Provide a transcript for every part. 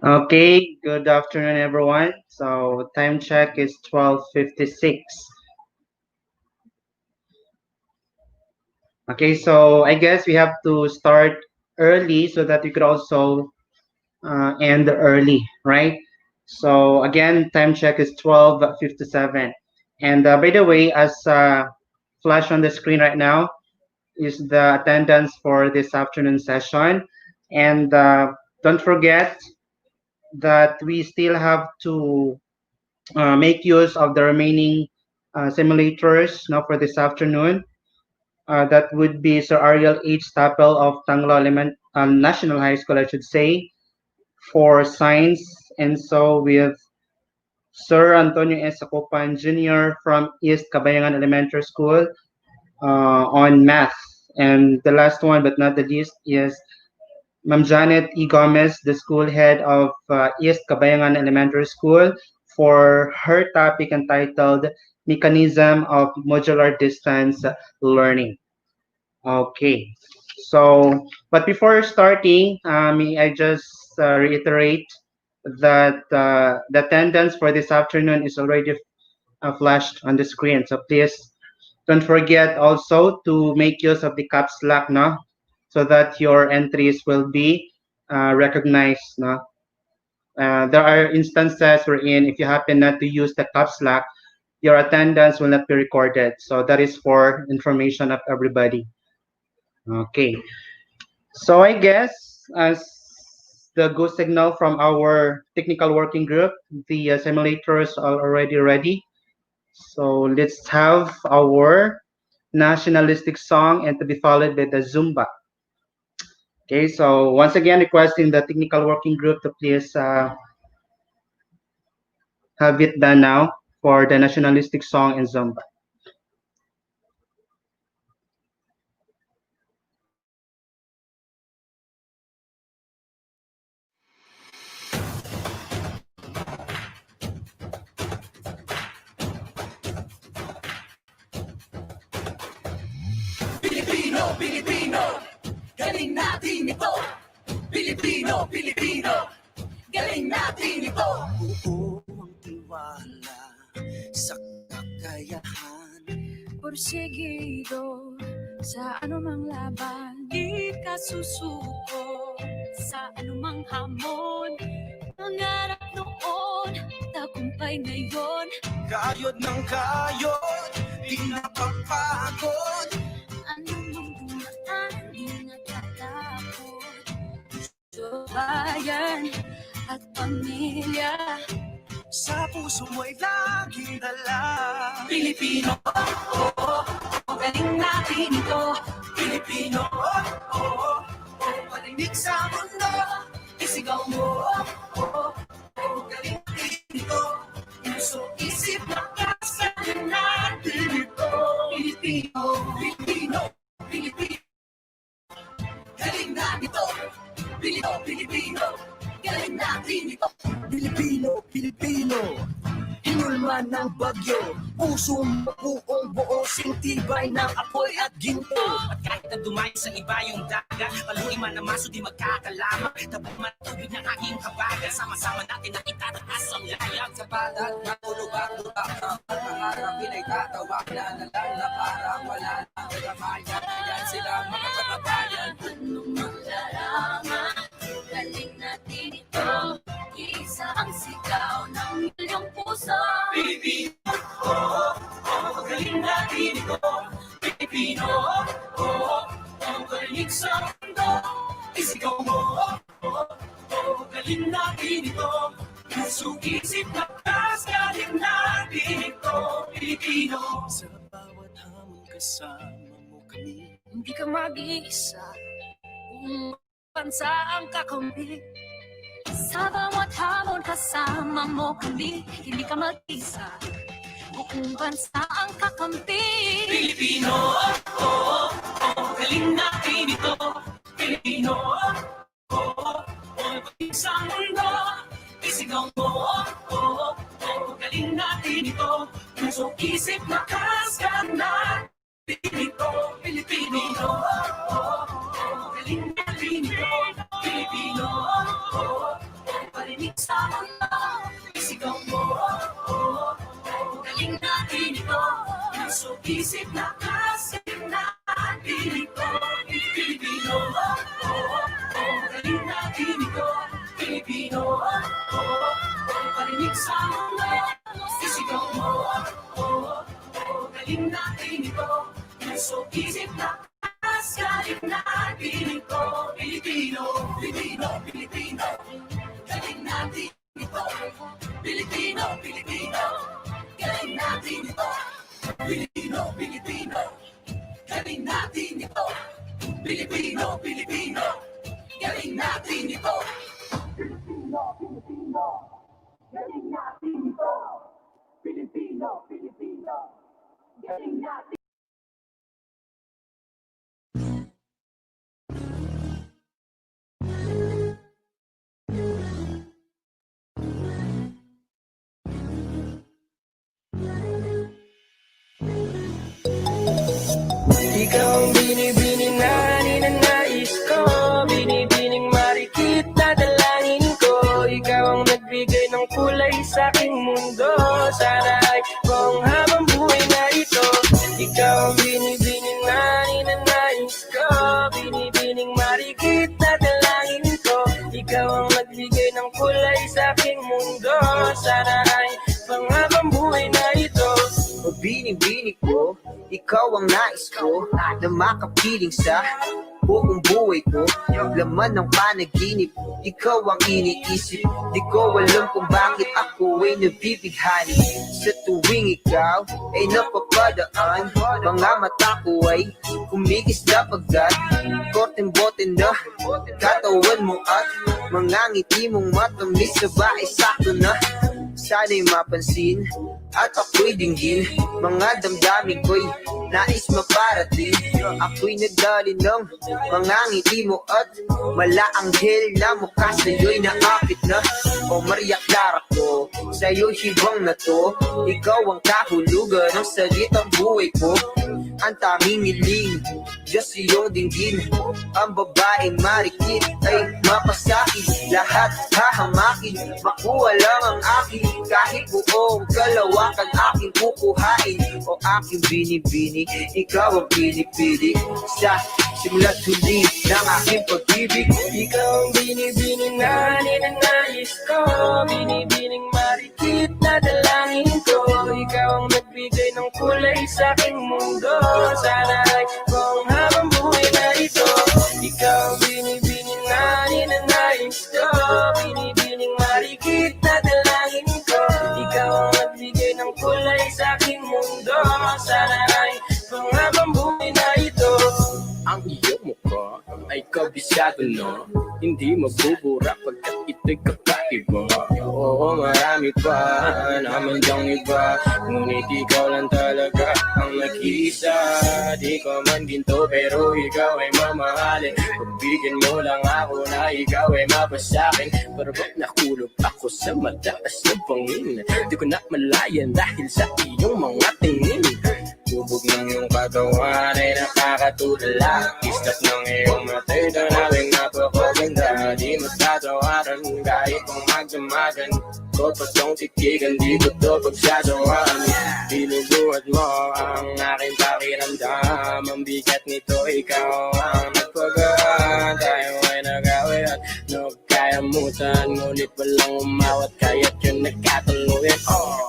Okay, good afternoon, everyone. So time check is 12:56. Okay, so I guess we have to start early so that we could also end early, right? So again, time check is 12:57. And by the way, as flash on the screen right now is the attendance for this afternoon session. And don't forget that we still have to make use of the remaining simulators now for this afternoon. That would be Sir Ariel H. Tapel of Tanglo National High School, I should say, for science, and so with Sir Antonio S. Acopan Jr. from East Kabayangan Elementary School on math. And the last one, but not the least, is Ma'am Janet E. Gomez, the school head of East Kabayangan Elementary School, for her topic entitled Mechanism of Modular Distance Learning. Okay, so, but before starting, may I just reiterate that the attendance for this afternoon is already flashed on the screen. So please don't forget also to make use of the caps lock, no? So that your entries will be recognized, no? There are instances wherein if you happen not to use the caps lock, your attendance will not be recorded. So that is for information of everybody. Okay. So I guess as the go signal from our technical working group, the simulators are already ready. So let's have our nationalistic song and to be followed by the Zumba. Okay, so once again, requesting the technical working group to please have it done now for the nationalistic song and Zumba. Pilipino, Pilipino, galing natin ito. Pilipino, Pilipino, galing natin ito. Buo ang tiwala sa kakayahan. Porsigido sa anumang laban. Di ka susuko sa anumang hamon. Pangarap noon, tagumpay ngayon. Kayod ng kayod, di napapagod. Anumang dumaan, di natatakot. Puso, bayan at pamilya, sa puso mo'y laging dala. Pilipino, oh, galing natin ito. Pilipino, oh, palinig sa mundo. Isigaw mo, galing natin ito. Puso, isip, lakas, galing natin ito. Pilipino, Pilipino, Pilipino, galing natin ito. Pilipino, Pilipino, galing natin ito. Pilipino, Pilipino, hinulman ng bagyo. Puso mo buong buo, sintibay ng apoy at ginto. At kahit na dumayo sa iba yung dagat, paluin man na maso di magkakalama. Tabog man tubig ng aking kabagan. Sama-sama natin na itataas ang layag. Sa balat, matulog ang lutak ng pangarap. Pinagtatawag na lang na parang wala na kabayan. Yan sila mga kababayan. Anong malalaman, galing natin ito. Isa ang sigaw ng milyong puso. Pilipino, galing natin ito. Pilipino, galing sa mundo. Isigaw mo, galing natin ito. Puso, isip, lakas, galing natin ito. Pilipino, sa bawat hamon kasama mo kami. Hindi ka mag-iisa, buong bansa ang kakampi. Sa bawat hamon kasama mo kami, hindi ka mag-isa. Buong bansa ang kakampi. Pilipino, galing natin ito. Pilipino, galing sa mundo. Isigaw mo, galing natin ito. Puso, isip, lakas, galing natin ito. Pilipino, galing natin ito. Pilipino, isip, lakas, kalinaan, piling ko, Pilipino, oh, oh, oh, galing natin ito, Pilipino, oh, oh, oh, parinig sa mundo, sisigaw mo, oh, oh, oh, galing natin ito, puso, isip, lakas, kalinaan, piling ko, Pilipino, Pilipino, Pilipino, galing natin ito, Pilipino, Pilipino, galing natin ito, Pilipino, Pilipino, galing natin ito, Pilipino, Pilipino, galing natin ito, Pilipino, Pilipino, galing natin ito, Pilipino, Pilipino, galing natin. Ikaw ang binibining na ninanais ko, binibining marikit na dalangin ko. Ikaw ang nagbigay ng kulay sa aking mundo. Sana ay buong habang buhay na ito. Ikaw ang binibining na ninanais ko, binibining marikit na dalangin ko. Ikaw ang nagbigay ng kulay sa aking mundo. Sana ay buong habang buhay na ito. O bini-bini ko, ikaw ang nais ko na makapiling sa buong buhay ko. Laman ng panaginip, ikaw ang iniisip. Di ko alam kung bakit ako ay nabibighani. Sa tuwing ikaw ay napapadaan, mga mata ko ay kumigis na pagkat korteng-bote na katawan mo at mga ngiti mong matamis sa bahay sakto na. Sana'y mapansin at ako'y dinggin, mga damdamin ko'y nais maparating. Ako'y nagdali ng mga ngiti mo at malaanghel na mukha sa'yo'y naakit na. O Maria Clara ko, sa'yo'y hibang na to. Ikaw ang kahulugan ng salitang buhay ko. Ang tanging hiling, Diyos iyong dinggin. Ang babaeng marikit ay mapasakin. Lahat hahamakin, makuha lang ang akin. Kahit buong kalawakan aking kukuhain. O aking binibini, ikaw ang pinipili. Sa simula't huli ng aking pag-ibig. Ikaw ang binibining na ninanais ko, binibining marikit na dalangin ko. Ikaw ang nagbigay ng kulay sa aking mundo. Sana ay buong habang buhay na ito. Ikaw ang binibining na ninanais ko, binibining marikit na dalangin ko. Ikaw ang nagbigay ng kulay sa aking mundo. Sana ay buong habang buhay na ito. Ang iyong mukha ay kabisado na, hindi mabubura pagkat ito'y kakaiba. Oo, marami pa naman dyang iba, ngunit ikaw lang talaga ang nag-iisa. Di ko man ginto pero ikaw ay mamahalin. Pagbigyan mo lang ako na ikaw ay mapasakin. Pero ba't nakulog ako sa mataas na bangin? Di ko na malayan dahil sa iyong mga tingin. Bubog ng iyong katawan ay nakakatulala. Islap ng iyong matay na naming napakaganda. Di matatawaran kahit kung magdamagan ko pa tong titigan, di ko to pagsasawaan. Binubuhat mo ang aking pakiramdam. Ang bigat nito, ikaw ang nagpagaan. Tayo ay nag-away at nagkayamutan, ngunit walang umawat kaya't yun nagkatuluyan.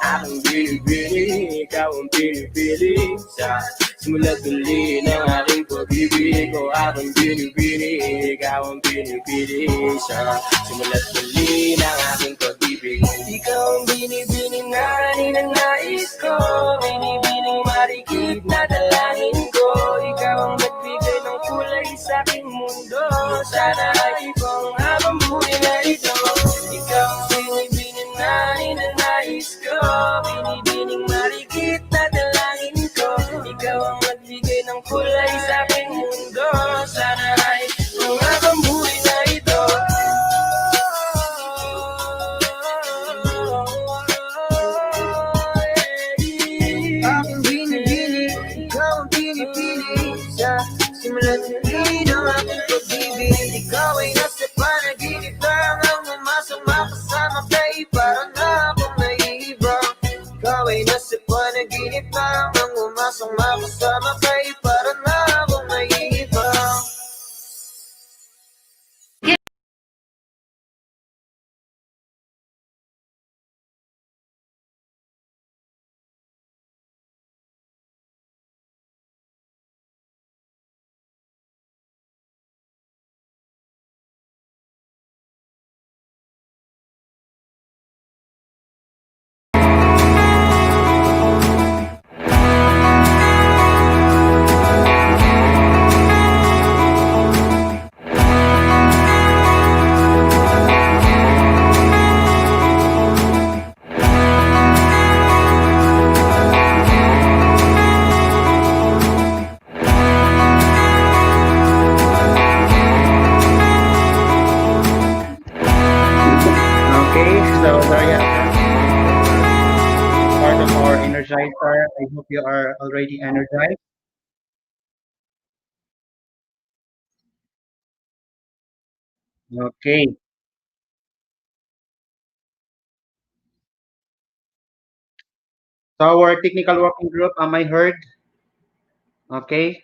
Aking binibini, ikaw ang pinipili. Sa simula't huli ng aking pag-ibig ko, aking binibini, ikaw ang pinipili. Sa simula't huli ng aking pag-ibig. Ikaw ang binibining na ninanais ko, binibining marikit na dalangin ko. Ikaw ang nagbigay ng kulay sa aking mundo. Sana ay buong habang buhay na ito. Ikaw ang binibining na ninanais ko, binibining marikit na dalangin ko. Ikaw ang nagbigay ng kulay sa aking mundo. Sana ay buong habang buhay na ito. Aking binibini, ikaw ang pinipili. Sa simula't huli ng aking pag-ibig. Ikaw ay nasa panaginip lang ang umasama kasama kay parang na akong naiiba. Ikaw ay nasa panaginip lang ang umasama So there you have part of our energizer. I hope you are already energized. Okay. So our technical working group, am I heard? Okay.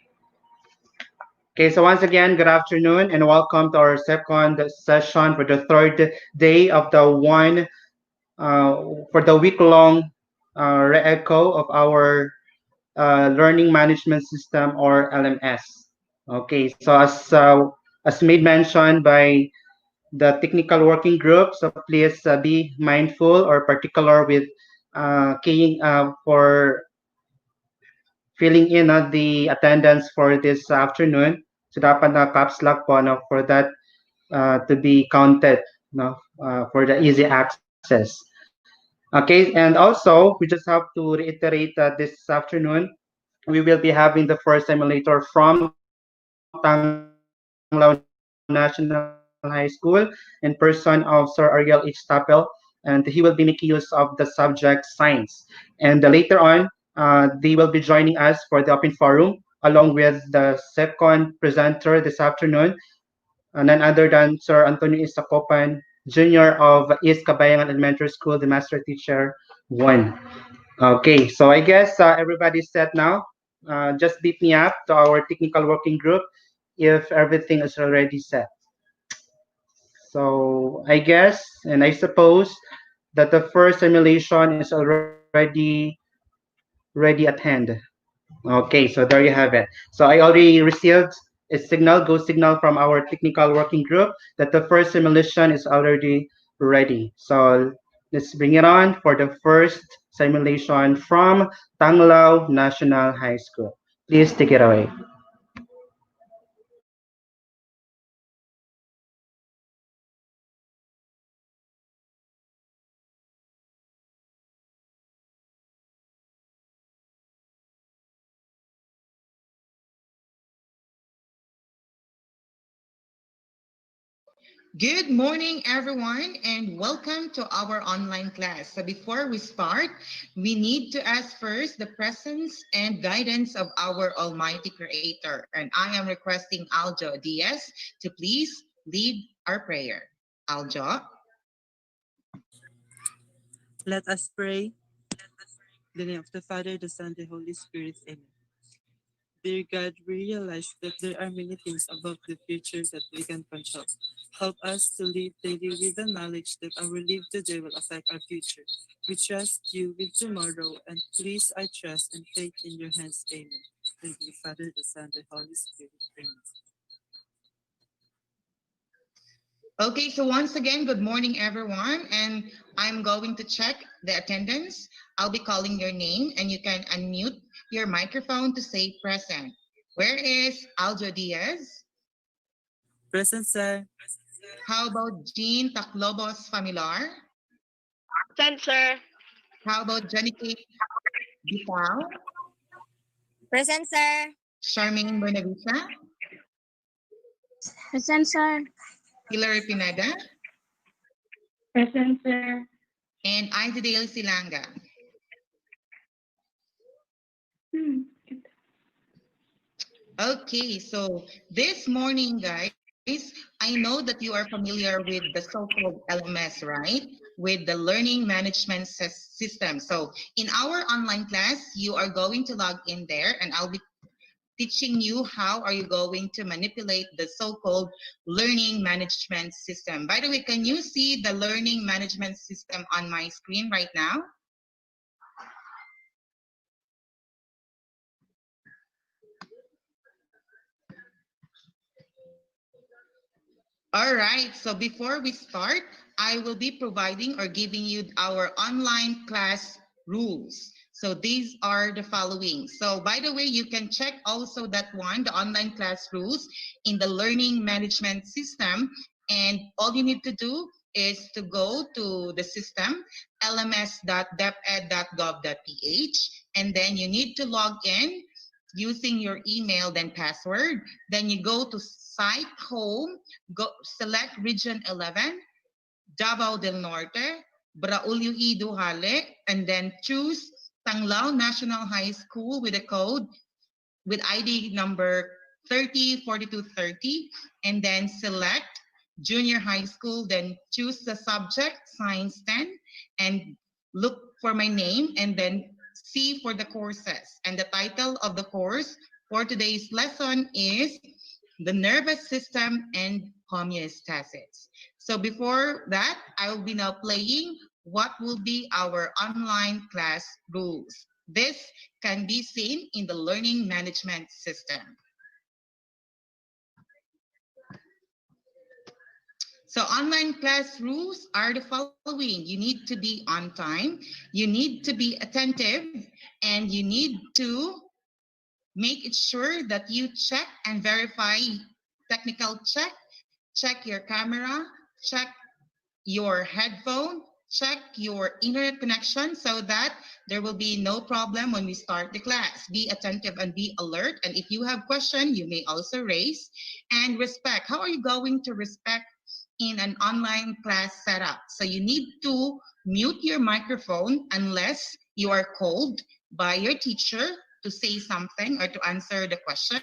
Okay, so once again, good afternoon and welcome to our second session for the third day of the for the week-long re-echo of our learning management system or LMS. Okay, so as made mention by the technical working group, so please be mindful or particular with keying for filling in the attendance for this afternoon. So dapat na caps lock po no, for that to be counted no, for the easy access. Okay, and also we just have to reiterate that this afternoon we will be having the first simulator from Tanglaw National High School in person of Sir Ariel H. Tapel, and he will be making use of the subject science. And later on, they will be joining us for the open forum along with the second presenter this afternoon, none other than Sir Antonio Isacopan, Junior of East Kabayangan Elementary School, the Master Teacher 1. Okay, so I guess everybody's set now. Just beat me up to our technical working group if everything is already set. So I guess and I suppose that the first simulation is already ready at hand. Okay, so there you have it. So I already received a signal, go signal from our technical working group that the first simulation is already ready. So let's bring it on for the first simulation from Tanglao National High School. Please take it away. Good morning, everyone, and welcome to our online class. So before we start, we need to ask first the presence and guidance of our Almighty Creator. And I am requesting Aljo Diaz to please lead our prayer. Aljo? Let us pray. In the name of the Father, the Son, the Holy Spirit. Amen. Dear God, we realize that there are many things about the future that we can control. Help us to live daily with the knowledge that our live today will affect our future. We trust you with tomorrow, and please I trust and faith in your hands. Amen. Thank you, Father, the Son, the Holy Spirit. Amen. Okay, so once again, good morning, everyone. And I'm going to check the attendance. I'll be calling your name, and you can unmute your microphone to say present. Where is Aljo Diaz? Present, sir. How about Jean Taclobos Familiar? Present, sir. How about Janica Bitao? Present, sir. Charmaine Buenavista? Present, sir. Hilary Pineda? Present, sir. And Isidale Silanga. Okay, so this morning, guys, I know that you are familiar with the so-called LMS, right? With the learning management system. So in our online class, you are going to log in there and I'll be teaching you how are you going to manipulate the so-called learning management system. By the way, can you see the learning management system on my screen right now? All right, so before we start, I will be providing or giving you our online class rules. So these are the following. So by the way, you can check also that one, the online class rules in the learning management system. And all you need to do is to go to the system, lms.deped.gov.ph, and then you need to log in using your email, then password. Then you go to site home, go select region 11, Davao del Norte, Braulio E. Duhale, and then choose Tanglao National High School with a code with ID number 304230, and then select junior high school, then choose the subject, science 10, and look for my name, and then C for the courses. And the title of the course for today's lesson is The Nervous System and Homeostasis. So before that, I will be now playing what will be our online class rules. This can be seen in the learning management system. So online class rules are the following. You need to be on time, you need to be attentive, and you need to make it sure that you check and verify technical check your camera, check your headphone, check your internet connection so that there will be no problem when we start the class. Be attentive and be alert. And if you have questions, you may also raise. And respect. How are you going to respect in an online class setup? So you need to mute your microphone unless you are called by your teacher to say something or to answer the question.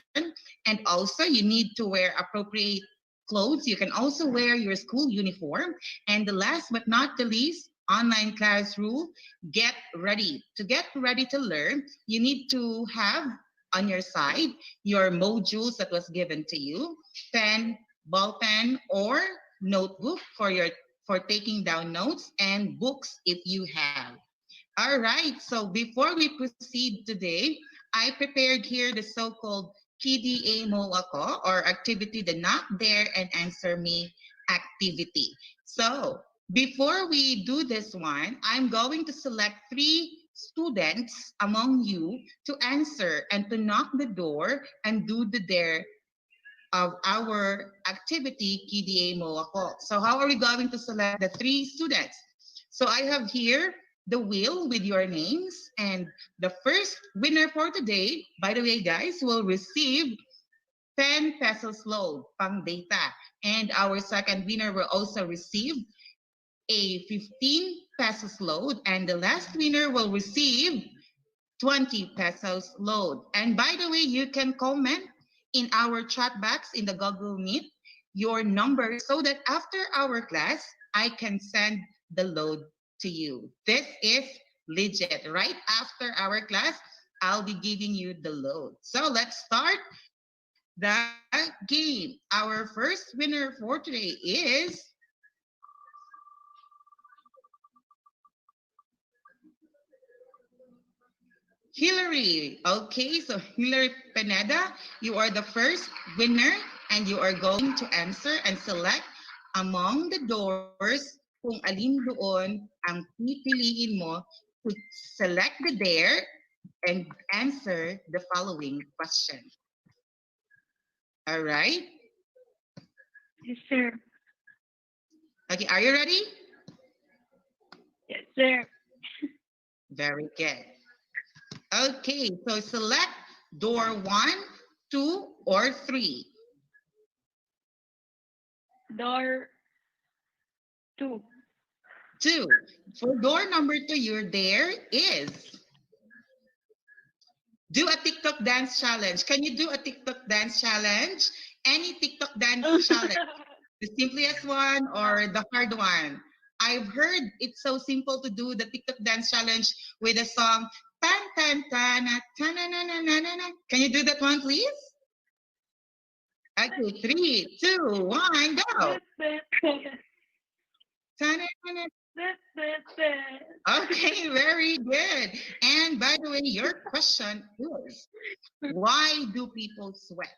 And also you need to wear appropriate clothes. You can also wear your school uniform. And the last but not the least, online class rule, get ready. To get ready to learn, you need to have on your side your modules that was given to you, pen, ball pen, or notebook for taking down notes, and books if you have. All right, so before we proceed today, I prepared here the so-called KDA Mo Ako, or activity, the not there and answer me activity. So before we do this one, I'm going to select 3 students among you to answer and to knock the door and do the dare of our activity, KDA Mo Ako. So how are we going to select the 3 students? So I have here the wheel with your names, and the first winner for today, by the way guys, will receive 10 pesos load pang data, and our second winner will also receive a 15 pesos load, and the last winner will receive 20 pesos load. And by the way, you can comment in our chat box in the Google Meet your number so that after our class, I can send the load to you. This is legit. Right after our class, I'll be giving you the load. So let's start the game. Our first winner for today is Hillary. Okay, so Hillary Pineda, you are the first winner, and you are going to answer and select among the doors kung alin doon ang pipiliin mo to select the dare and answer the following question. All right? Yes, sir. Okay, are you ready? Yes, sir. Very good. Okay, so select door 1, 2, or 3. Door 2. 2. For door number 2, your dare is do a TikTok dance challenge. Can you do a TikTok dance challenge? Any TikTok dance challenge? The simplest one or the hard one? I've heard it's so simple to do the TikTok dance challenge with a song. Tan, tan, tan, tan, na, na, na, na, na. Can you do that one, please? Okay, 3, 2, 1, go. Tan, na, na, na. Okay, very good. And by the way, your question is, why do people sweat?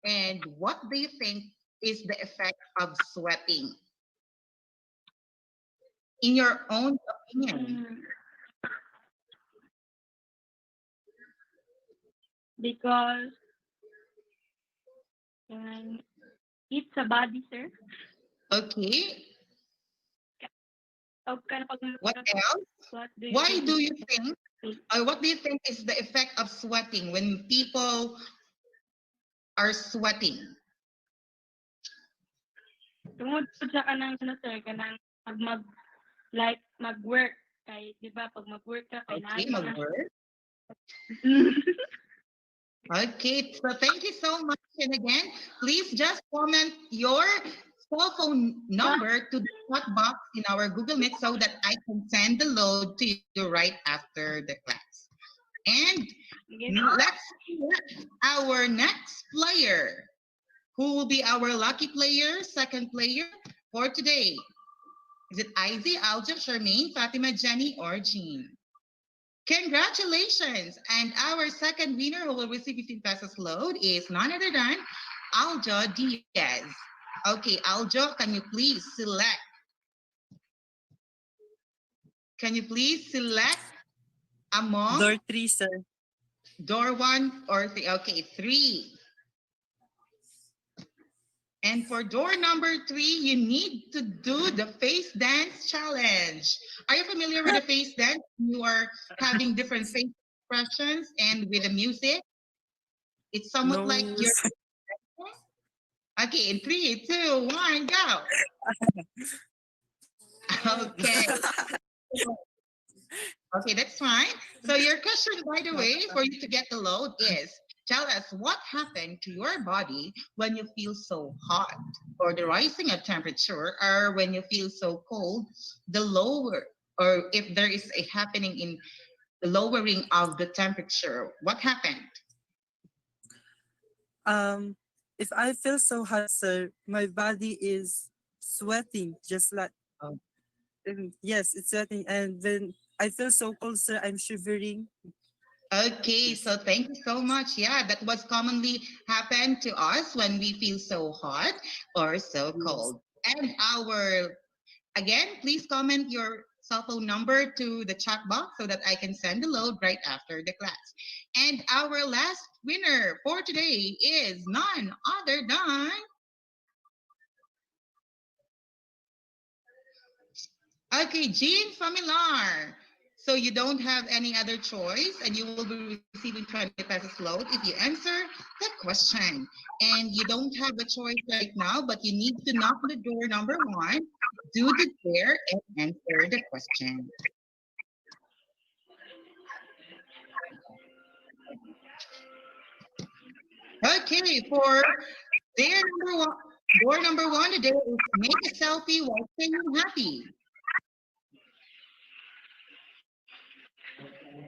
And what do you think is the effect of sweating? In your own opinion. Because it's a body, sir. Okay. What else? Why do you think, or what do you think is the effect of sweating when people are sweating? Tungod sa kanang sir, kanang like mag-work. Kay, di ba, pag mag-work ka, Okay, kailangan mag-work. ka. Okay, so thank you so much. And again, please just comment your cell phone number to the chat box in our Google Meet so that I can send the load to you right after the class. And let's see our next player. Who will be our lucky player, second player for today? Is it Izzy, Alja, Charmaine, Fatima, Jenny, or Jean? Congratulations! And our second winner who will receive 15 pesos load is none other than Aljo Diaz. Okay, Aljo, can you please select? Can you please select among Door 3, sir. door 1 or 3? Okay, 3. And for door number 3, you need to do the face dance challenge. Are you familiar with the face dance? You are having different face expressions and with the music. It's somewhat No, like your. sir. Okay, in 3, 2, 1, go. Okay. Okay, that's fine. So your question, by the way, for you to get the load is, tell us what happened to your body when you feel so hot, or the rising of temperature, or when you feel so cold, the lower, or if there is a happening in the lowering of the temperature, what happened? If I feel so hot, sir, my body is sweating, just like Oh. yes, it's sweating, and then I feel so cold, sir. I'm shivering. Okay, so thank you so much. Yeah, that was commonly happen to us when we feel so hot or so cold. And again, please comment your cell phone number to the chat box so that I can send the load right after the class. And our last winner for today is none other than Jean Familar. So you don't have any other choice and you will be receiving 20 pesos load if you answer the question. And you don't have a choice right now, but you need to knock the door number 1, do the dare, and answer the question. Okay, for door number one today is make a selfie while saying happy.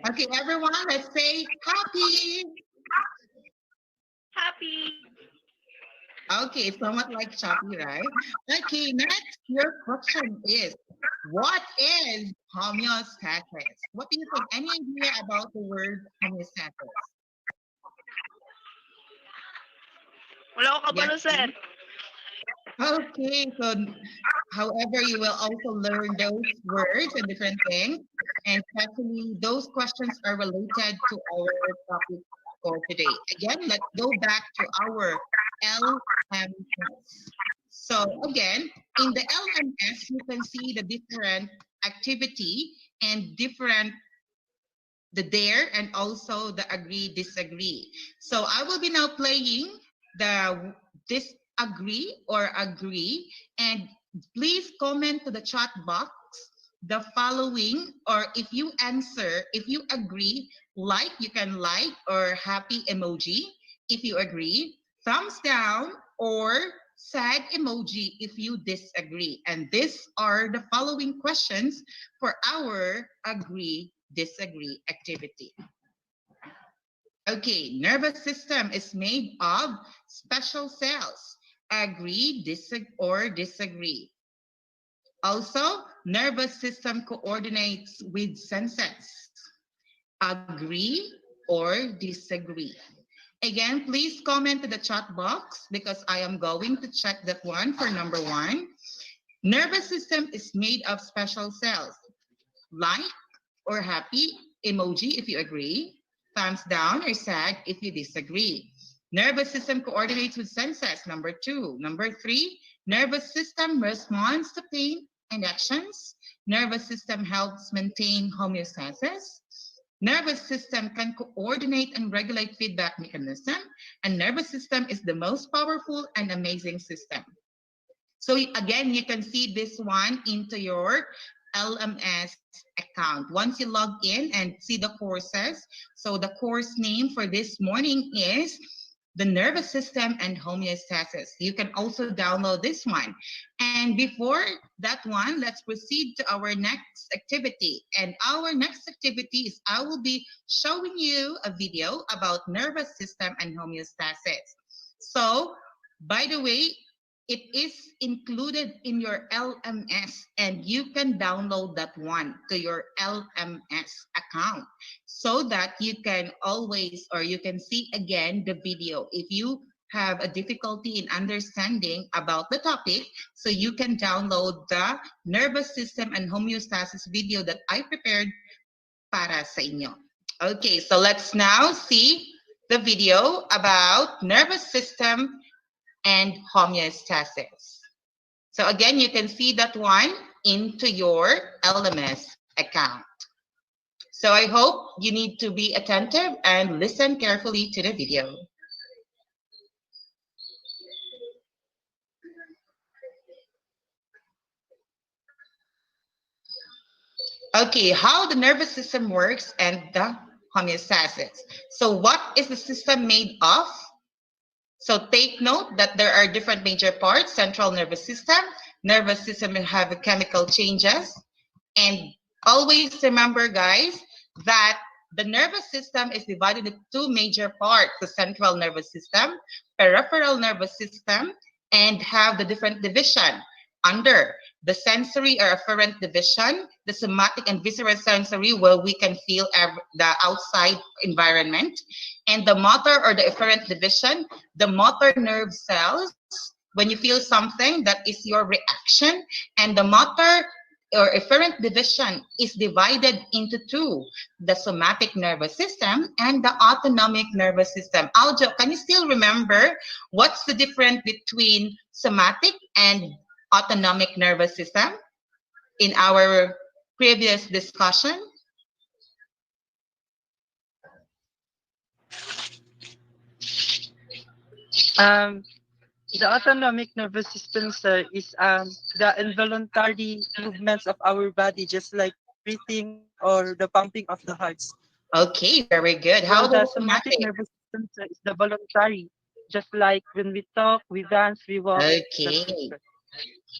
Okay, everyone, let's say happy. Happy. Okay, it's somewhat like choppy, right? Okay, next, your question is, what is homeostasis? What do you think? Any idea about the word homeostasis? Wala ko kabalo, Yes, sir. okay, so however, you will also learn those words and different things, and especially those questions are related to our topic for today. Again, let's go back to our LMS. So again, in the LMS, you can see the different activity and different the dare and also the agree disagree. So I will be now playing the disagree or agree, and please comment to the chat box the following, or if you answer, if you agree, like, you can like or happy emoji if you agree, thumbs down or sad emoji if you disagree. And these are the following questions for our agree disagree activity. Okay, nervous system is made of special cells. Agree, or disagree. Also, nervous system coordinates with senses. Agree or disagree. Again, please comment to the chat box because I am going to check that one for number 1. Nervous system is made of special cells. Like or happy emoji if you agree. Thumbs down or sad if you disagree. Nervous system coordinates with senses, number 2. Number 3, nervous system responds to pain and actions. Nervous system helps maintain homeostasis. Nervous system can coordinate and regulate feedback mechanism. And nervous system is the most powerful and amazing system. So again, you can see this one into your LMS account. Once you log in and see the courses, so the course name for this morning is the nervous system and homeostasis. You can also download this one. And before that one, let's proceed to our next activity. And our next activity is I will be showing you a video about nervous system and homeostasis. So, by the way, it is included in your LMS and you can download that one to your LMS account so that you can always or you can see again the video if you have a difficulty in understanding about the topic, so you can download the nervous system and homeostasis video that I prepared para sa inyo. Okay, so let's now see the video about nervous system and homeostasis. So again, you can see that one into your LMS account. So I hope you need to be attentive and listen carefully to the video. Okay, how the nervous system works and the homeostasis. So what is the system made of? So take note that there are different major parts: central nervous system have chemical changes, and always remember, guys, that the nervous system is divided into two major parts: the central nervous system, peripheral nervous system, and have the different division under the sensory or afferent division, the somatic and visceral sensory, where we can feel the outside environment, and the motor or the efferent division, the motor nerve cells. When you feel something, that is your reaction, and the motor or efferent division is divided into two: the somatic nervous system and the autonomic nervous system. Aljo, can you still remember what's the difference between somatic and autonomic nervous system in our previous discussion? The autonomic nervous system, sir, is the involuntary movements of our body, just like breathing or the pumping of the heart. Okay, very good. How While the about somatic somatic? nervous system, sir, is the voluntary, just like when we talk, we dance, we walk. That's Okay. it, sir.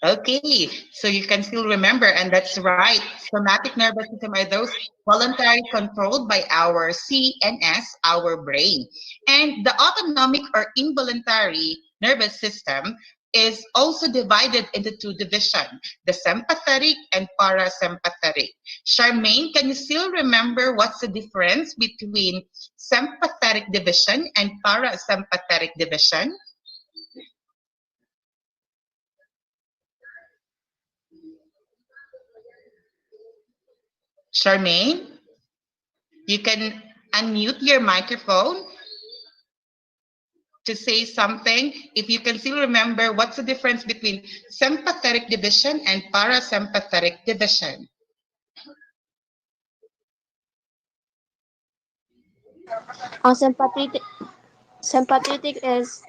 Okay, so you can still remember, and that's right. Somatic nervous system are those voluntary controlled by our CNS, our brain. And the autonomic or involuntary nervous system is also divided into two divisions: the sympathetic and parasympathetic. Charmaine, can you still remember what's the difference between sympathetic division and parasympathetic division? Charmaine, you can unmute your microphone to say something. If you can still remember, what's the difference between sympathetic division and parasympathetic division? Sympathetic is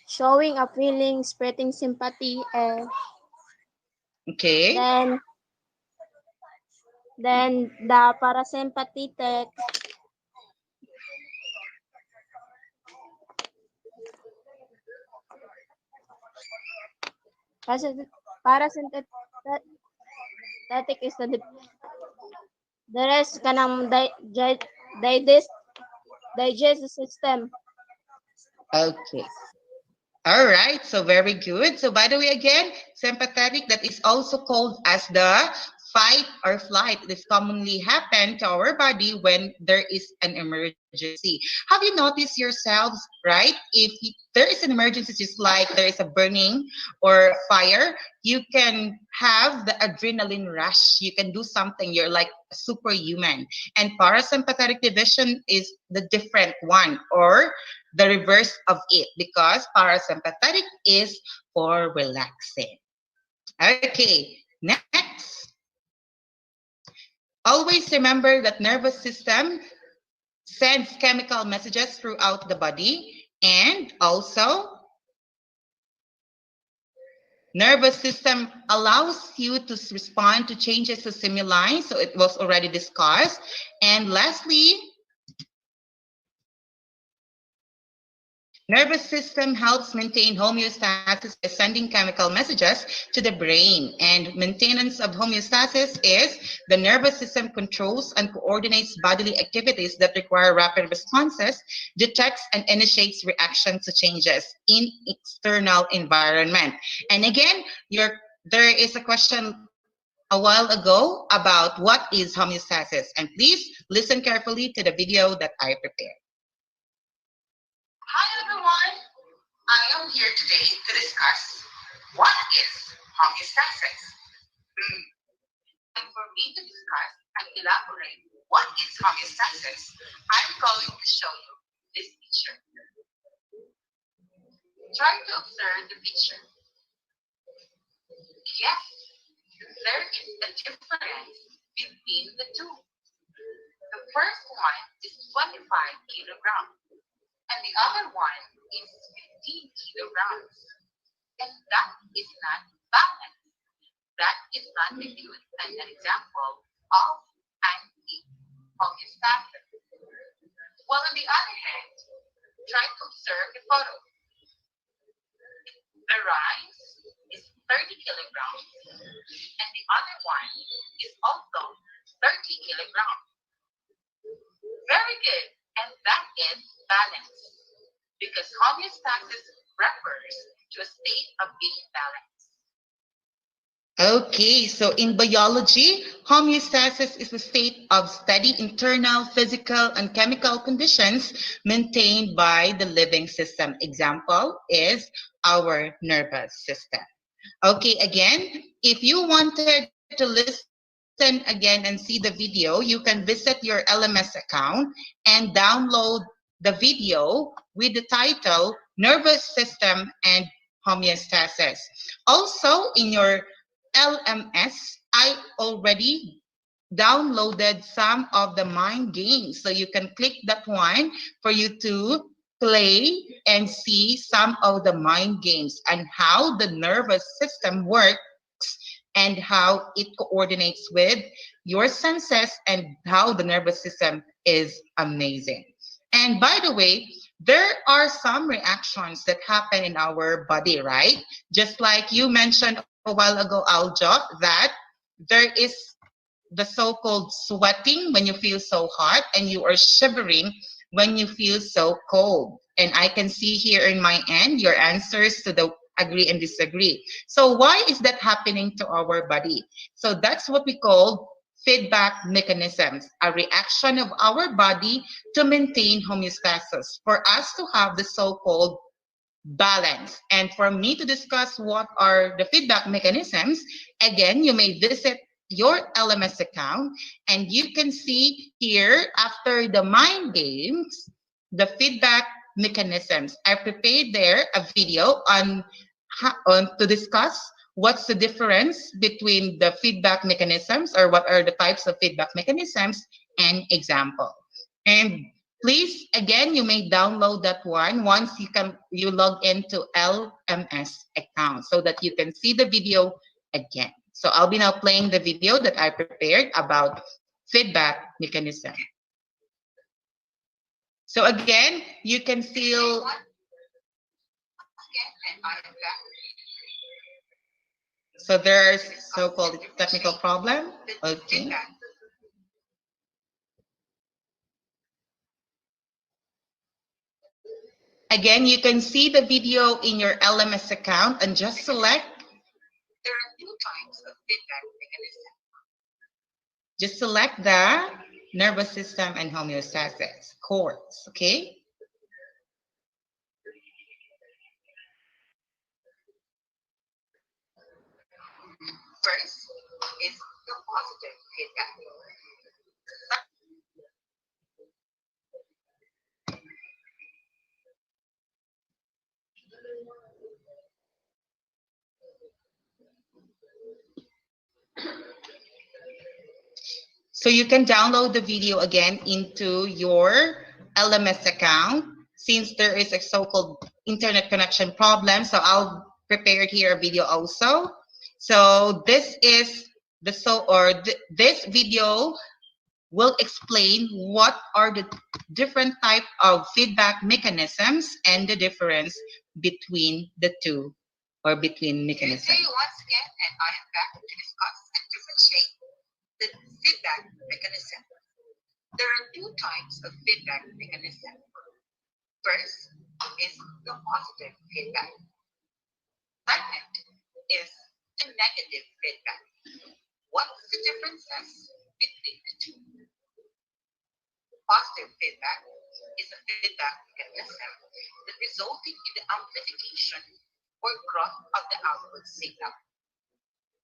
showing a feeling, spreading sympathy, and Okay. then the parasympathetic parasympathetic is the rest kanang digest system. Okay. All right, so very good. So by the way, again, sympathetic, that is also called as the fight or flight. This commonly happen to our body when there is an emergency. Have you noticed yourselves, right? If there is an emergency, just like there is a burning or fire, you can have the adrenaline rush. You can do something. You're like a superhuman. And parasympathetic division is the different one, or the reverse of it, because parasympathetic is for relaxing. Okay, next. Always remember that nervous system sends chemical messages throughout the body, and also Nervous system allows you to respond to changes to stimuli, so it was already discussed. And lastly, nervous system helps maintain homeostasis by sending chemical messages to the brain. And maintenance of homeostasis is the nervous system controls and coordinates bodily activities that require rapid responses, detects and initiates reactions to changes in external environment. And again, there is a question a while ago about what is homeostasis. And please listen carefully to the video that I prepared. Hi everyone, I am here today to discuss what is homeostasis. And for me to discuss and elaborate what is homeostasis, I'm going to show you this picture. Try to observe the picture. Yes, there is a difference between the two. The first one is 25 kilograms. And the other one is 15 kilograms. And that is not balanced. That is not a good and an example of anti-homeostasis. While on the other hand, try to observe the photo. The rice is 30 kilograms and the other one is also 30 kilograms. Very good. And that is balance, because homeostasis refers to a state of being balanced. Okay, so in biology, homeostasis is a state of steady internal physical and chemical conditions maintained by the living system. Example is our nervous system. Okay, again, if you wanted to listen again and see the video, you can visit your LMS account and download the video with the title Nervous System and Homeostasis. Also, in your LMS, I already downloaded some of the mind games. So you can click that one for you to play and see some of the mind games and how the nervous system works and how it coordinates with your senses and how the nervous system is amazing. And by the way, there are some reactions that happen in our body, right? Just like you mentioned a while ago, Aljo, that there is the so-called sweating when you feel so hot and you are shivering when you feel so cold. And I can see here in my end your answers to the agree and disagree. So why is that happening to our body? So that's what we call feedback mechanisms, a reaction of our body to maintain homeostasis, for us to have the so-called balance. And for me to discuss what are the feedback mechanisms, again, you may visit your LMS account and you can see here after the mind games, the feedback mechanisms. I prepared there a video on to discuss what's the difference between the feedback mechanisms, or what are the types of feedback mechanisms, and example. And please, again, you may download that one once you log into LMS account so that you can see the video again. So I'll be now playing the video that I prepared about feedback mechanism. So again, you can still so there's so-called technical problem. Okay. Again, you can see the video in your LMS account and just select. There are two types of feedback mechanism. Just select the nervous system and homeostasis course, okay? First is the positive feedback. So you can download the video again into your LMS account since there is a so-called internet connection problem. So I'll prepared here a video also. So this is this video will explain what are the different type of feedback mechanisms and the difference between the two or between mechanisms. Good day once again, and I am back to discuss and differentiate the feedback mechanism. There are two types of feedback mechanism. First is the positive feedback. Second is the negative feedback. What's the differences between the two? Positive feedback is a feedback mechanism that resulting in the amplification or growth of the output signal,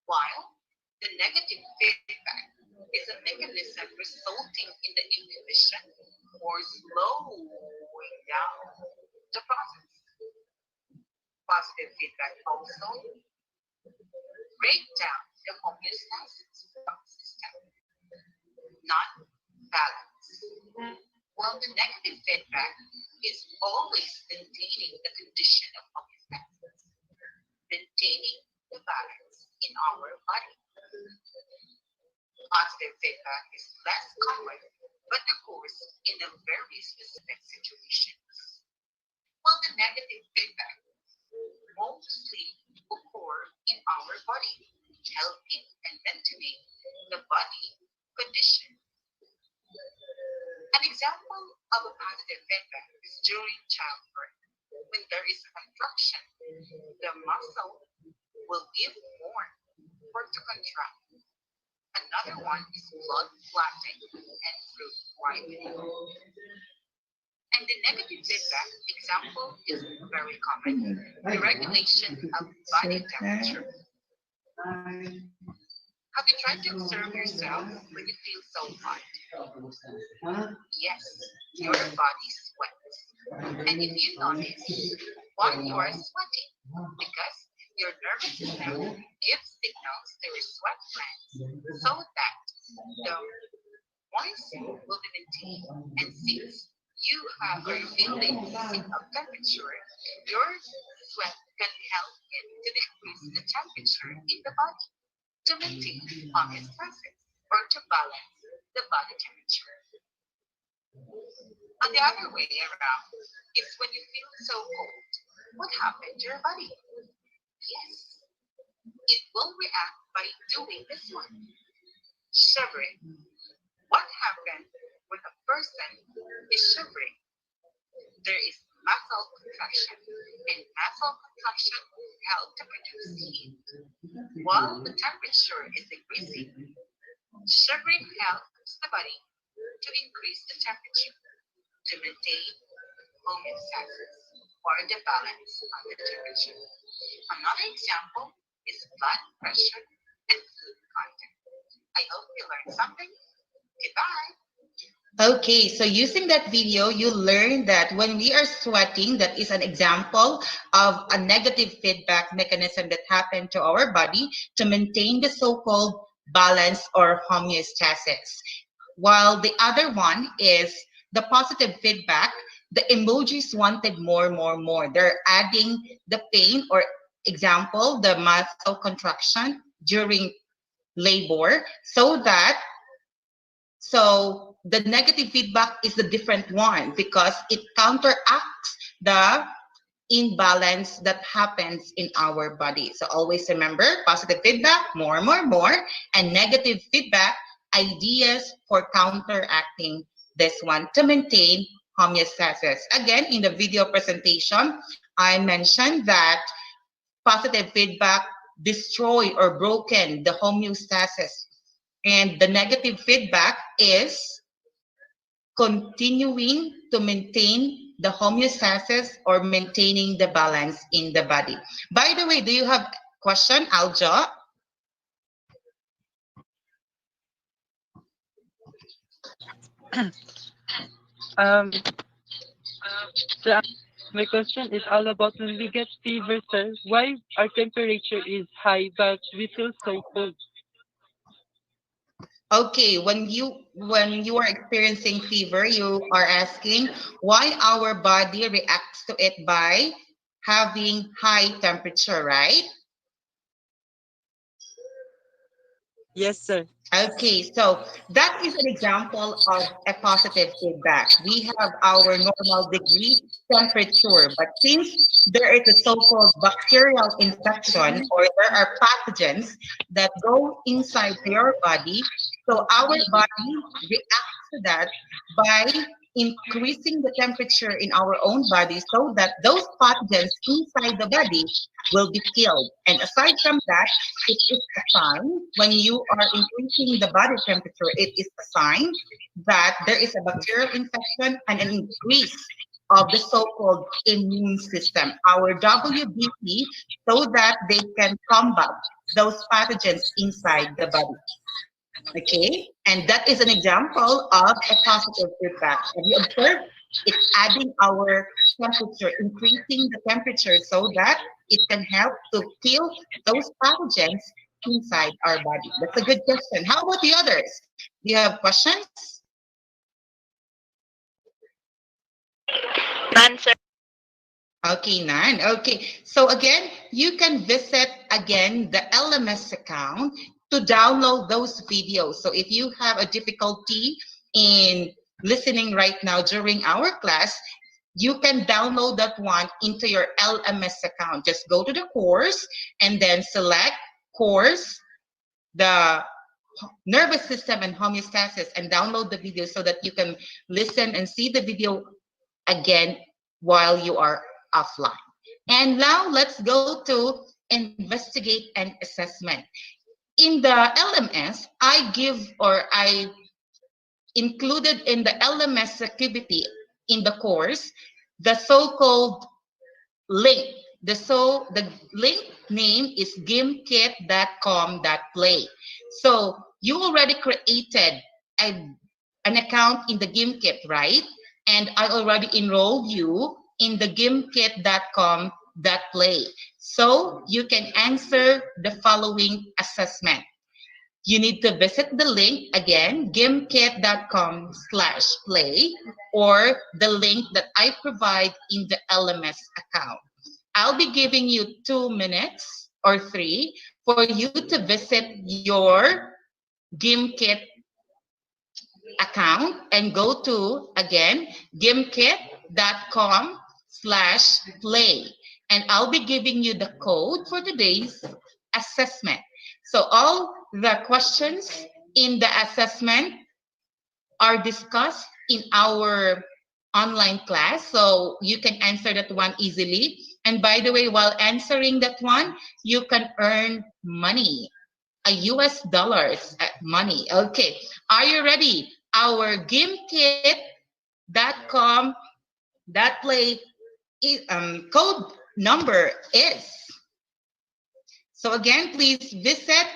while the negative feedback is a mechanism resulting in the inhibition or slowing down the process. Positive feedback also break down the homeostasis of the system, not balance. While the negative feedback is always maintaining the condition of homeostasis, maintaining the balance in our body. Positive feedback is less common, but occurs in a very specific situations. While the negative feedback mostly occur in our body, helping and maintaining the body condition. An example of a positive feedback is during childbirth. When there is a contraction, the muscle will give more for to contract. Another one is blood clotting and fruit ripening. And the negative feedback example is very common. The regulation of body temperature. Have you tried to observe yourself when you feel so hot? Yes, your body sweats. And if you notice why you are sweating, because your nervous system gives signals to your sweat glands so that the moisture will be maintained. And since you have a feeling of temperature, your sweat can help it to decrease the temperature in the body to maintain homeostasis or to balance the body temperature. On the other way around is when you feel so cold, what happened to your body? Yes, it will react by doing this one, shivering. What happens when a person is shivering? There is muscle contraction, and muscle contraction helps to produce heat. While the temperature is decreasing, shivering helps the body to increase the temperature to maintain homeostasis or the balance of the temperature. Another example is blood pressure and food content. I hope you learned something. Goodbye. Okay, so using that video, you learn that when we are sweating, that is an example of a negative feedback mechanism that happened to our body to maintain the so-called balance or homeostasis. While the other one is the positive feedback, the emojis wanted more, more, more. They're adding the pain or example, the muscle contraction during labor so the negative feedback is the different one because it counteracts the imbalance that happens in our body. So always remember, positive feedback, more, more, more, and negative feedback, ideas for counteracting this one to maintain homeostasis. Again, in the video presentation, I mentioned that positive feedback destroy or broken the homeostasis, and the negative feedback is continuing to maintain the homeostasis or maintaining the balance in the body. By the way, do you have question, Aljo? So my question is all about when we get fever, sir. Why our temperature is high but we feel so cold? Okay, when you are experiencing fever, you are asking why our body reacts to it by having high temperature, right? Yes, sir. Okay, so that is an example of a positive feedback. We have our normal degree temperature, but since there is a so-called bacterial infection or there are pathogens that go inside your body, so our body reacts to that by increasing the temperature in our own body so that those pathogens inside the body will be killed. And aside from that, it is a sign when you are increasing the body temperature, it is a sign that there is a bacterial infection and an increase of the so-called immune system, our WBC, so that they can combat those pathogens inside the body. Okay, and that is an example of a positive feedback. Have you observed? It's adding our temperature, increasing the temperature so that it can help to kill those pathogens inside our body. That's a good question. How about the others? Do you have questions? None, sir. Okay, none. Okay, so again, you can visit again the LMS account to download those videos. So if you have a difficulty in listening right now during our class, you can download that one into your LMS account. Just go to the course and then select course, the nervous system and homeostasis, and download the video so that you can listen and see the video again while you are offline. And now let's go to investigate and assessment. In the LMS, I included in the LMS activity in the course the so-called link. The link name is gimkit.com.play. So you already created an account in the Gimkit, right? And I already enrolled you in the gimkit.com.play. So you can answer the following assessment. You need to visit the link again, gimkit.com/play, or the link that I provide in the LMS account. I'll be giving you 2 minutes or 3 for you to visit your Gimkit account and go to, again, gimkit.com/play. And I'll be giving you the code for today's assessment. So all the questions in the assessment are discussed in our online class, so you can answer that one easily. And by the way, while answering that one, you can earn money, a US dollars money. Okay, are you ready? Our gimkit.com.play code number is, so again, please visit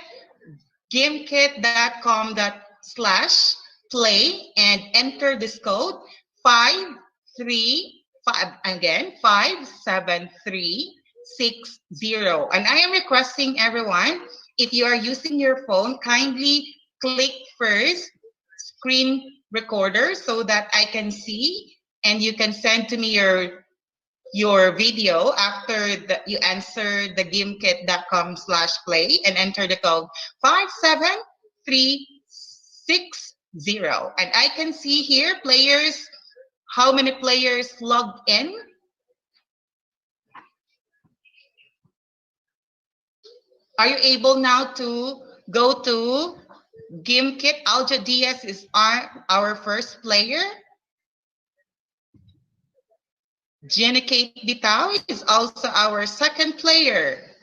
gimkit.com/play and enter this code 535, again 57360. And I am requesting everyone, if you are using your phone, kindly click first screen recorder so that I can see, and you can send to me your video after you answer the gimkit.com/play and enter the code 57360. And I can see here players, how many players logged in? Are you able now to go to Gimkit? Aljo Diaz is our first player. Jenny Kate Bitao is also our second player.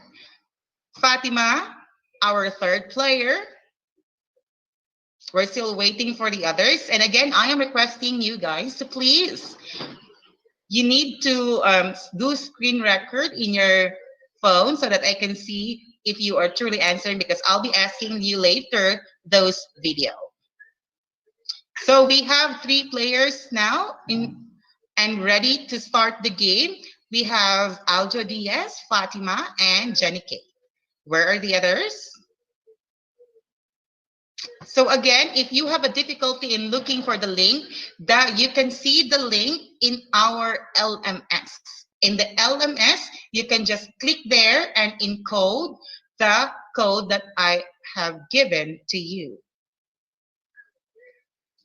Fatima, our third player. We're still waiting for the others. And again, I am requesting you guys to please, you need to do screen record in your phone so that I can see if you are truly answering, because I'll be asking you later those video. So we have 3 players now and ready to start the game. We have Aljo Diaz, Fatima, and Jenny K. Where are the others? So again, if you have a difficulty in looking for the link, that you can see the link in our LMS. In the LMS, you can just click there and encode the code that I have given to you.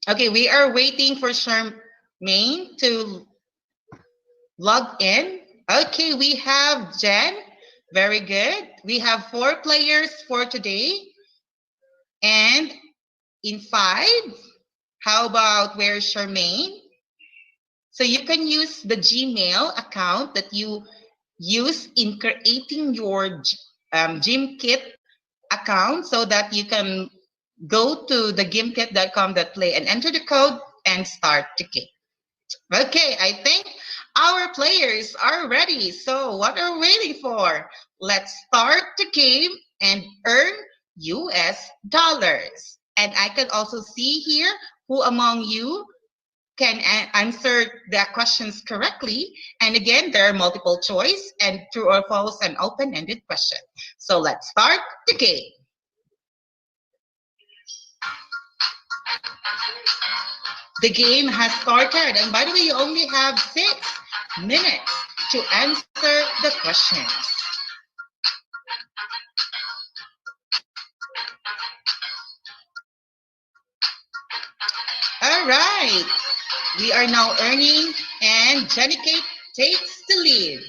Okay, we are waiting for Charmaine to log in. Okay, we have Jen. Very good. We have 4 players for today. And in 5, how about where's Charmaine? So you can use the Gmail account that you use in creating your GymKit account so that you can go to the gymkit.com.play and enter the code and start the game. Okay, I think our players are ready. So what are we waiting for? Let's start the game and earn US dollars. And I can also see here who among you can answer the questions correctly. And again, there are multiple choice and true or false and open-ended question. So let's start the game. The game has started, and by the way, you only have 6 minutes to answer the questions. All right, we are now earning, and Jenny Kate takes the lead.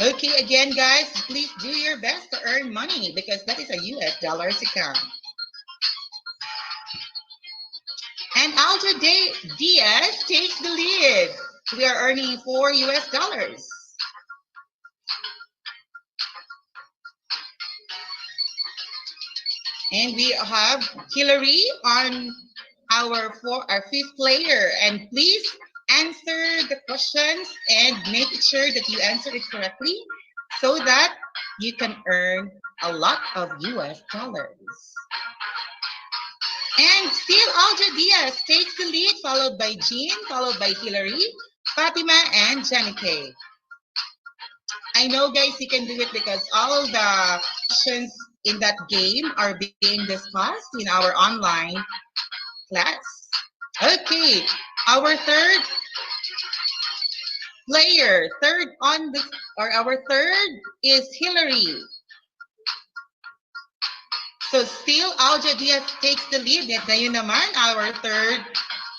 Okay, again, guys, please do your best to earn money because that is a US dollars account. And Aldo Diaz takes the lead. We are earning 4 US dollars. And we have Hillary on our 5th player. And please answer the questions and make sure that you answer it correctly so that you can earn a lot of US dollars. And still Alja Diaz takes the lead, followed by Jean, followed by Hillary, Fatima, and Jenny Kay. I know, guys, you can do it because all the questions in that game are being discussed in our online class. Okay, our third player, our third is Hillary. So still, Alja Diaz takes the lead. At ngayon naman, our third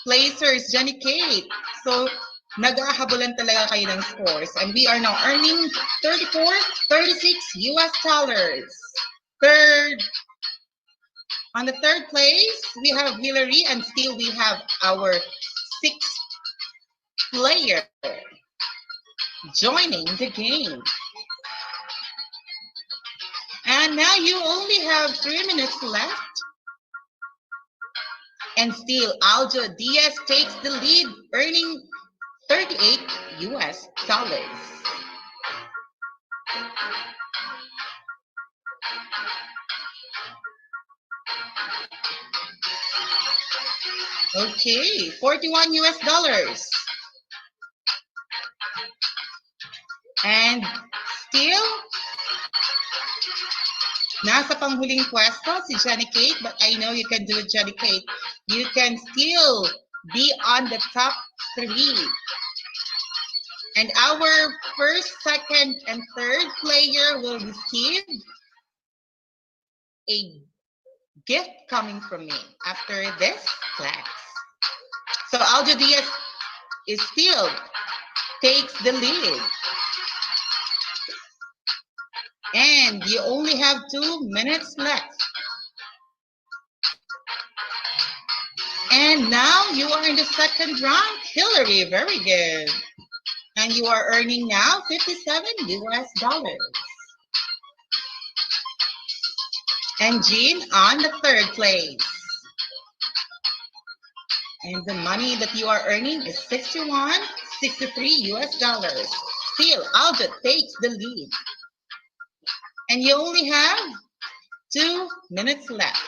placer is Jenny Kate. So nag-ahabulan talaga kayo ng scores. And we are now earning 34, 36 US dollars. On the third place, we have Hillary, and still we have our 6th player joining the game. And now you only have 3 minutes left. And still, Aljo Diaz takes the lead, earning 38 US dollars. Okay, 41 US dollars. And still, nasa panghuling pwesto si Jenny Kate, but I know you can do it, Jenny Kate. You can still be on the top 3. And our first, second, and third player will receive a gift coming from me after this class. So Aljo Diaz is still takes the lead. And you only have 2 minutes left. And now you are in the second round, Hillary. Very good. And you are earning now 57 US dollars. And Jean on the third place. And the money that you are earning is 61, 63 US dollars. Still, Aljo takes the lead. And you only have 2 minutes left.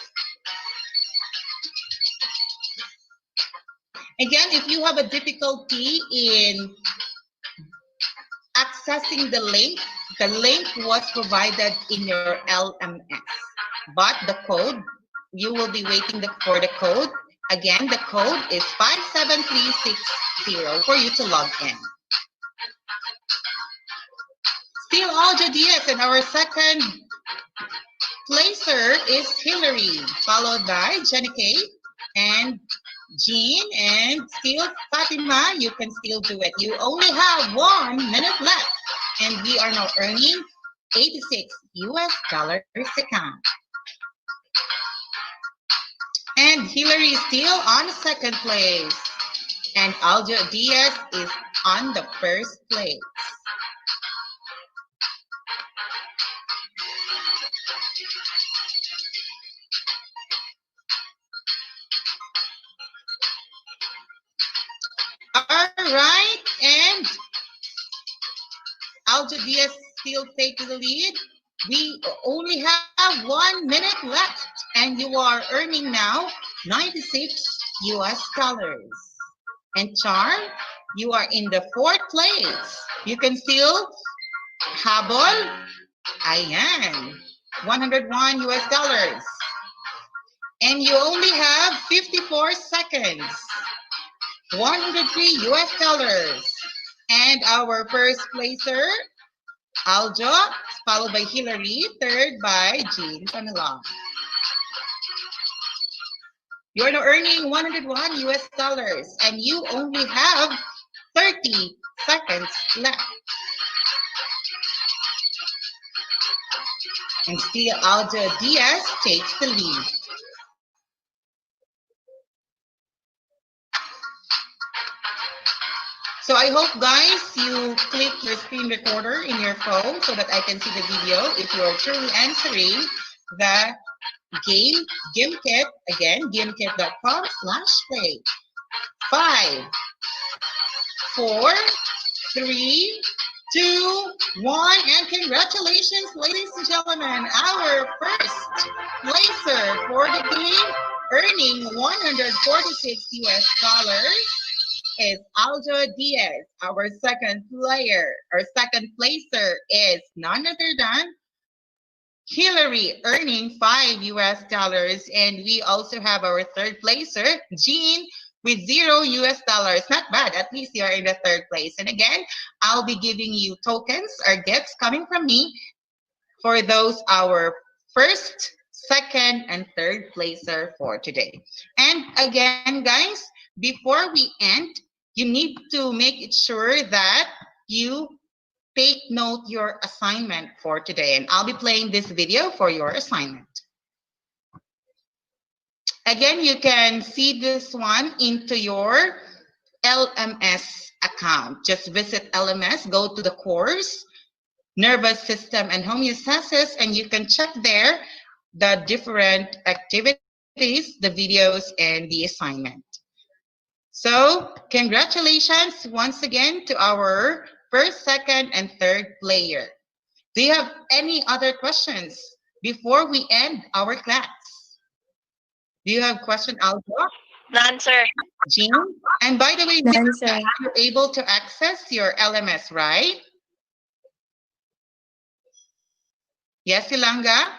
Again, if you have a difficulty in accessing the link was provided in your LMS. But the code, you will be waiting for the code, Again, the code is 57360 for you to log in. Still Aljo Diaz, and our second placer is Hillary, followed by Jenny Kay and Jean, and still Fatima. You can still do it. You only have 1 minute left, and we are now earning $86 a count. And Hillary is still on second place, and Aljo Diaz is on the first place. All right, and Aljo Diaz still takes the lead. We only have 1 minute left, and you are earning now $96. And Charm, you are in the fourth place. You can still habol. Ayan, $101. And you only have 54 seconds. $103. And our first placer, Aljo, followed by Hillary, third by Jean Camila. You're now earning $101, and you only have 30 seconds left. And still Aljo Diaz takes the lead. So I hope, guys, you click your screen recorder in your phone so that I can see the video if you're truly answering the game kit. Again, gamekit.com/play. 5, 4, 3, 2, 1, and congratulations, ladies and gentlemen, our first placer for the game, earning $146 is Aljo Diaz. Our second placer is none other than Hillary, earning $5, and we also have our third placer, Jean, with $0. Not bad. At least you're in the third place. And again, I'll be giving you tokens or gifts coming from me for those our first, second, and third placer for today. And again, guys, before we end, you need to make it sure that you take note your assignment for today, and I'll be playing this video for your assignment. Again, you can see this one into your LMS account. Just visit LMS, go to the course, nervous system and homeostasis, and you can check there the different activities, the videos, and the assignment. So congratulations once again to our first, second, and third player. Do you have any other questions before we end our class? Do you have question, Aljo? None, sir. Jean? And by the way, you're able to access your LMS, right? Yes, Ilanga?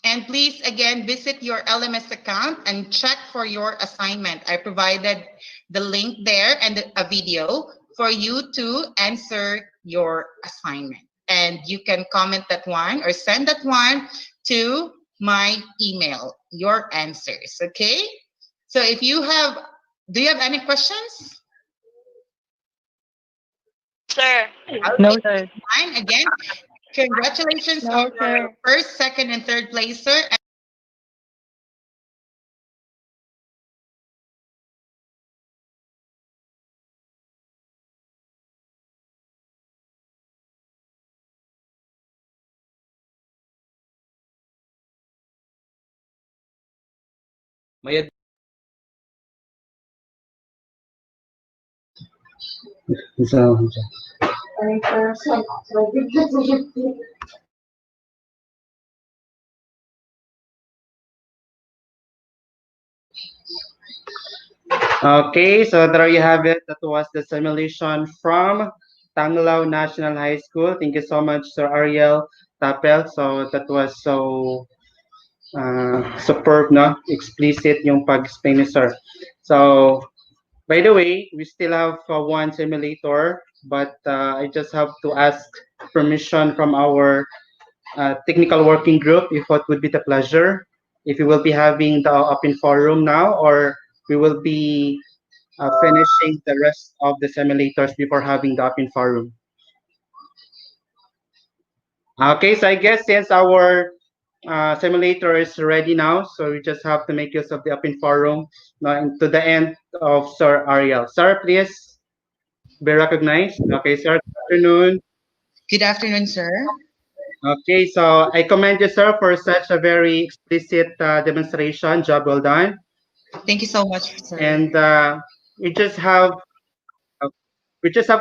And please, again, visit your LMS account and check for your assignment. I provided the link there and a video for you to answer your assignment. And you can comment that one or send that one to my email, your answers, okay? So if you have, do you have any questions? Sir. No, sir. Fine. Again, congratulations on your first, second, and third placer. Mayad. Okay, so there you have it. That was the simulation from Tanglao National High School. Thank you so much, Sir Ariel Tapel. So that was so superb, no? Explicit yung pag-explain ni sir. So, by the way, we still have one simulator, but I just have to ask permission from our technical working group if what would be the pleasure, if we will be having the open forum now, or we will be finishing the rest of the simulators before having the open forum. Okay, so I guess since our simulator is ready now, so we just have to make use of the open forum to the end of Sir Ariel. Sir, please be recognized. Okay, sir, good afternoon. Good afternoon, sir. Okay, so I commend you, sir, for such a very explicit demonstration. Job well done. Thank you so much, sir. And we just have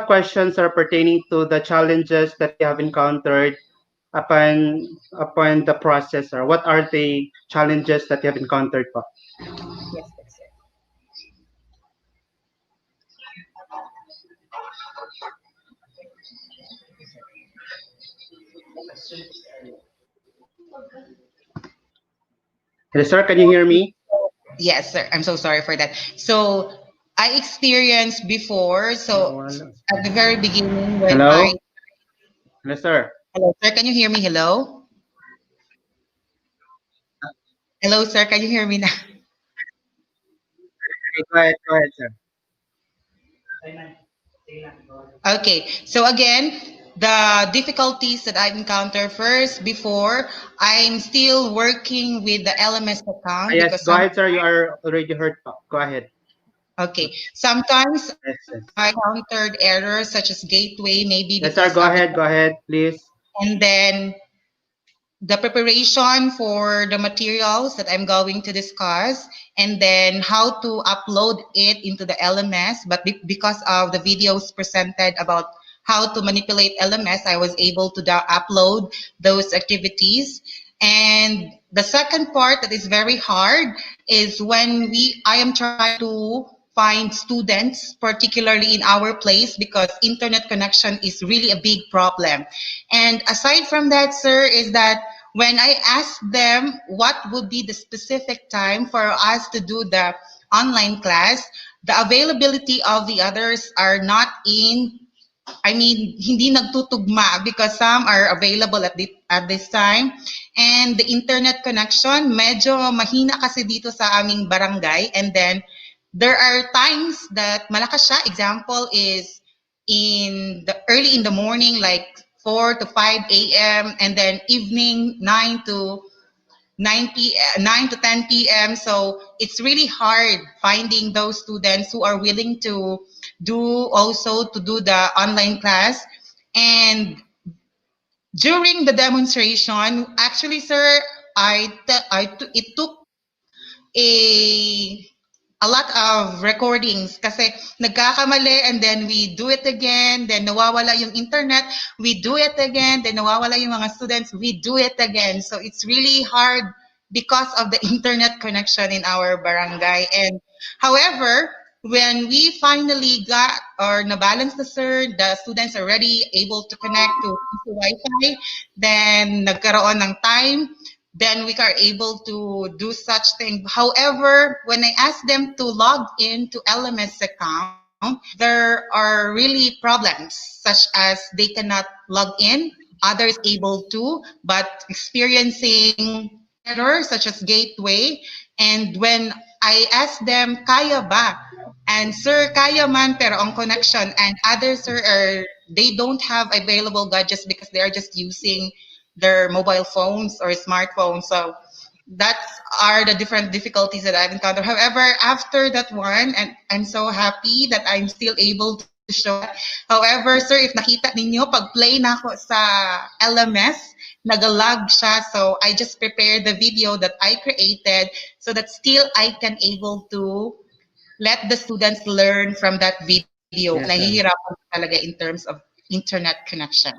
questions are pertaining to the challenges that you have encountered upon the process, or what are the challenges that you have encountered po? Yes, sir. Hello, sir, can you hear me? Yes, sir. I'm so sorry for that. So I experienced before, so at the very beginning when Hello? Hello, sir. Hello, sir, can you hear me? Hello? Hello, sir, can you hear me now? Okay, go ahead, sir. Okay, so again, the difficulties that I've encountered first before, I'm still working with the LMS account Yes, because go ahead, sir. You are already heard po. Go ahead. okay, sometimes Yes, yes. I encountered errors such as gateway, maybe Yes, sir, because go of ahead, please. and then the preparation for the materials that I'm going to discuss, and then how to upload it into the LMS. But because of the videos presented about how to manipulate LMS, I was able to upload those activities. And the second part that is very hard is when I am trying to find students, particularly in our place, because internet connection is really a big problem. And aside from that, sir, is that when I asked them what would be the specific time for us to do the online class, the availability of the others are not in, I mean, hindi nagtutugma because some are available at this time. And the internet connection, medyo mahina kasi dito sa aming barangay. And then there are times that malakas siya. Example is early in the morning, like 4 to 5 a.m. and then evening 9 to 9 to 10 p.m. So it's really hard finding those students who are willing to do the online class. And during the demonstration, actually, sir, it took a lot of recordings kasi nagkakamali and then we do it again, then nawawala yung internet, we do it again, then nawawala yung mga students, we do it again. So it's really hard because of the internet connection in our barangay. And however, when we finally got or nabalance the students are already able to connect to Wi-Fi, then nagkaroon ng time, then we are able to do such thing. However, when I ask them to log in to LMS account, there are really problems such as they cannot log in, others able to, but experiencing errors such as gateway. And when I ask them, kaya ba? And sir, kaya man pero ang connection, and others sir they don't have available gadgets because they are just using their mobile phones or smartphones. So that are the different difficulties that I've encountered. However, after that one, and I'm so happy that I'm still able to show. However, sir, if nakita ninyo, pag play na ako sa LMS, nagalag siya. So I just prepared the video that I created so that still I can able to let the students learn from that video. Yes, Nahihirapan talaga in terms of internet connection.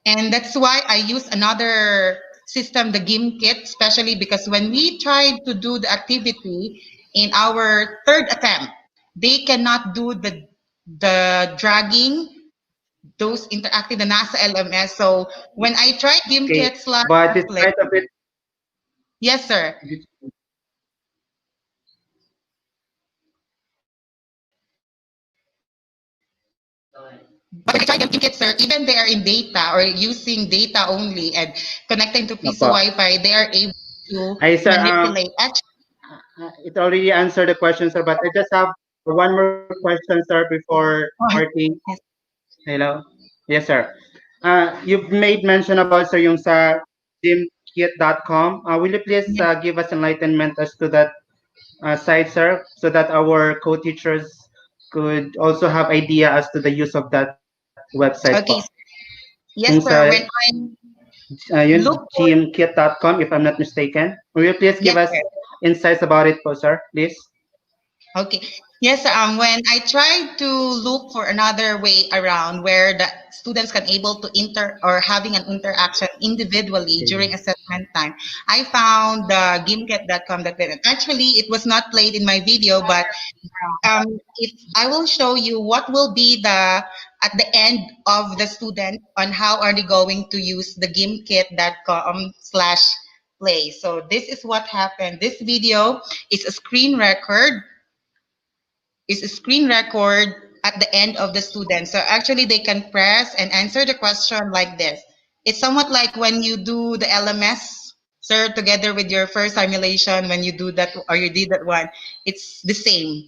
And that's why I use another system, the GimKit, especially because when we tried to do the activity in our third attempt, they cannot do the dragging, those interactive, the NASA LMS. So when I tried GimKit okay. But despite of it, Yes, sir. But when I tried them sir, even they are in data or using data only and connecting to piece of Opo. Wi-Fi, they are able to Ay, sir, manipulate. Actually, it already answered the question, sir, but I just have one more question, sir, before parting. yes. Hello? Yes, sir. You've made mention about, sir, yung sa gymkit.com. Will you please give us enlightenment as to that site, sir, so that our co-teachers could also have idea as to the use of that website po? Okay. Yung Yes, sa sir. When I yun, look for gymkit.com, if I'm not mistaken. Will you please give yes, us sir. insights about it po, sir, please? Okay. Yes, when I tried to look for another way around where the students can able to having an interaction individually during assessment time, I found the gimket.com that actually it was not played in my video, but if I will show you what will be the at the end of the student on how are they going to use the gimkit.com/play. So this is what happened. This video is a screen record at the end of the student. So actually they can press and answer the question like this. It's somewhat like when you do the LMS, sir, together with your first simulation, when you do that or you did that one, it's the same.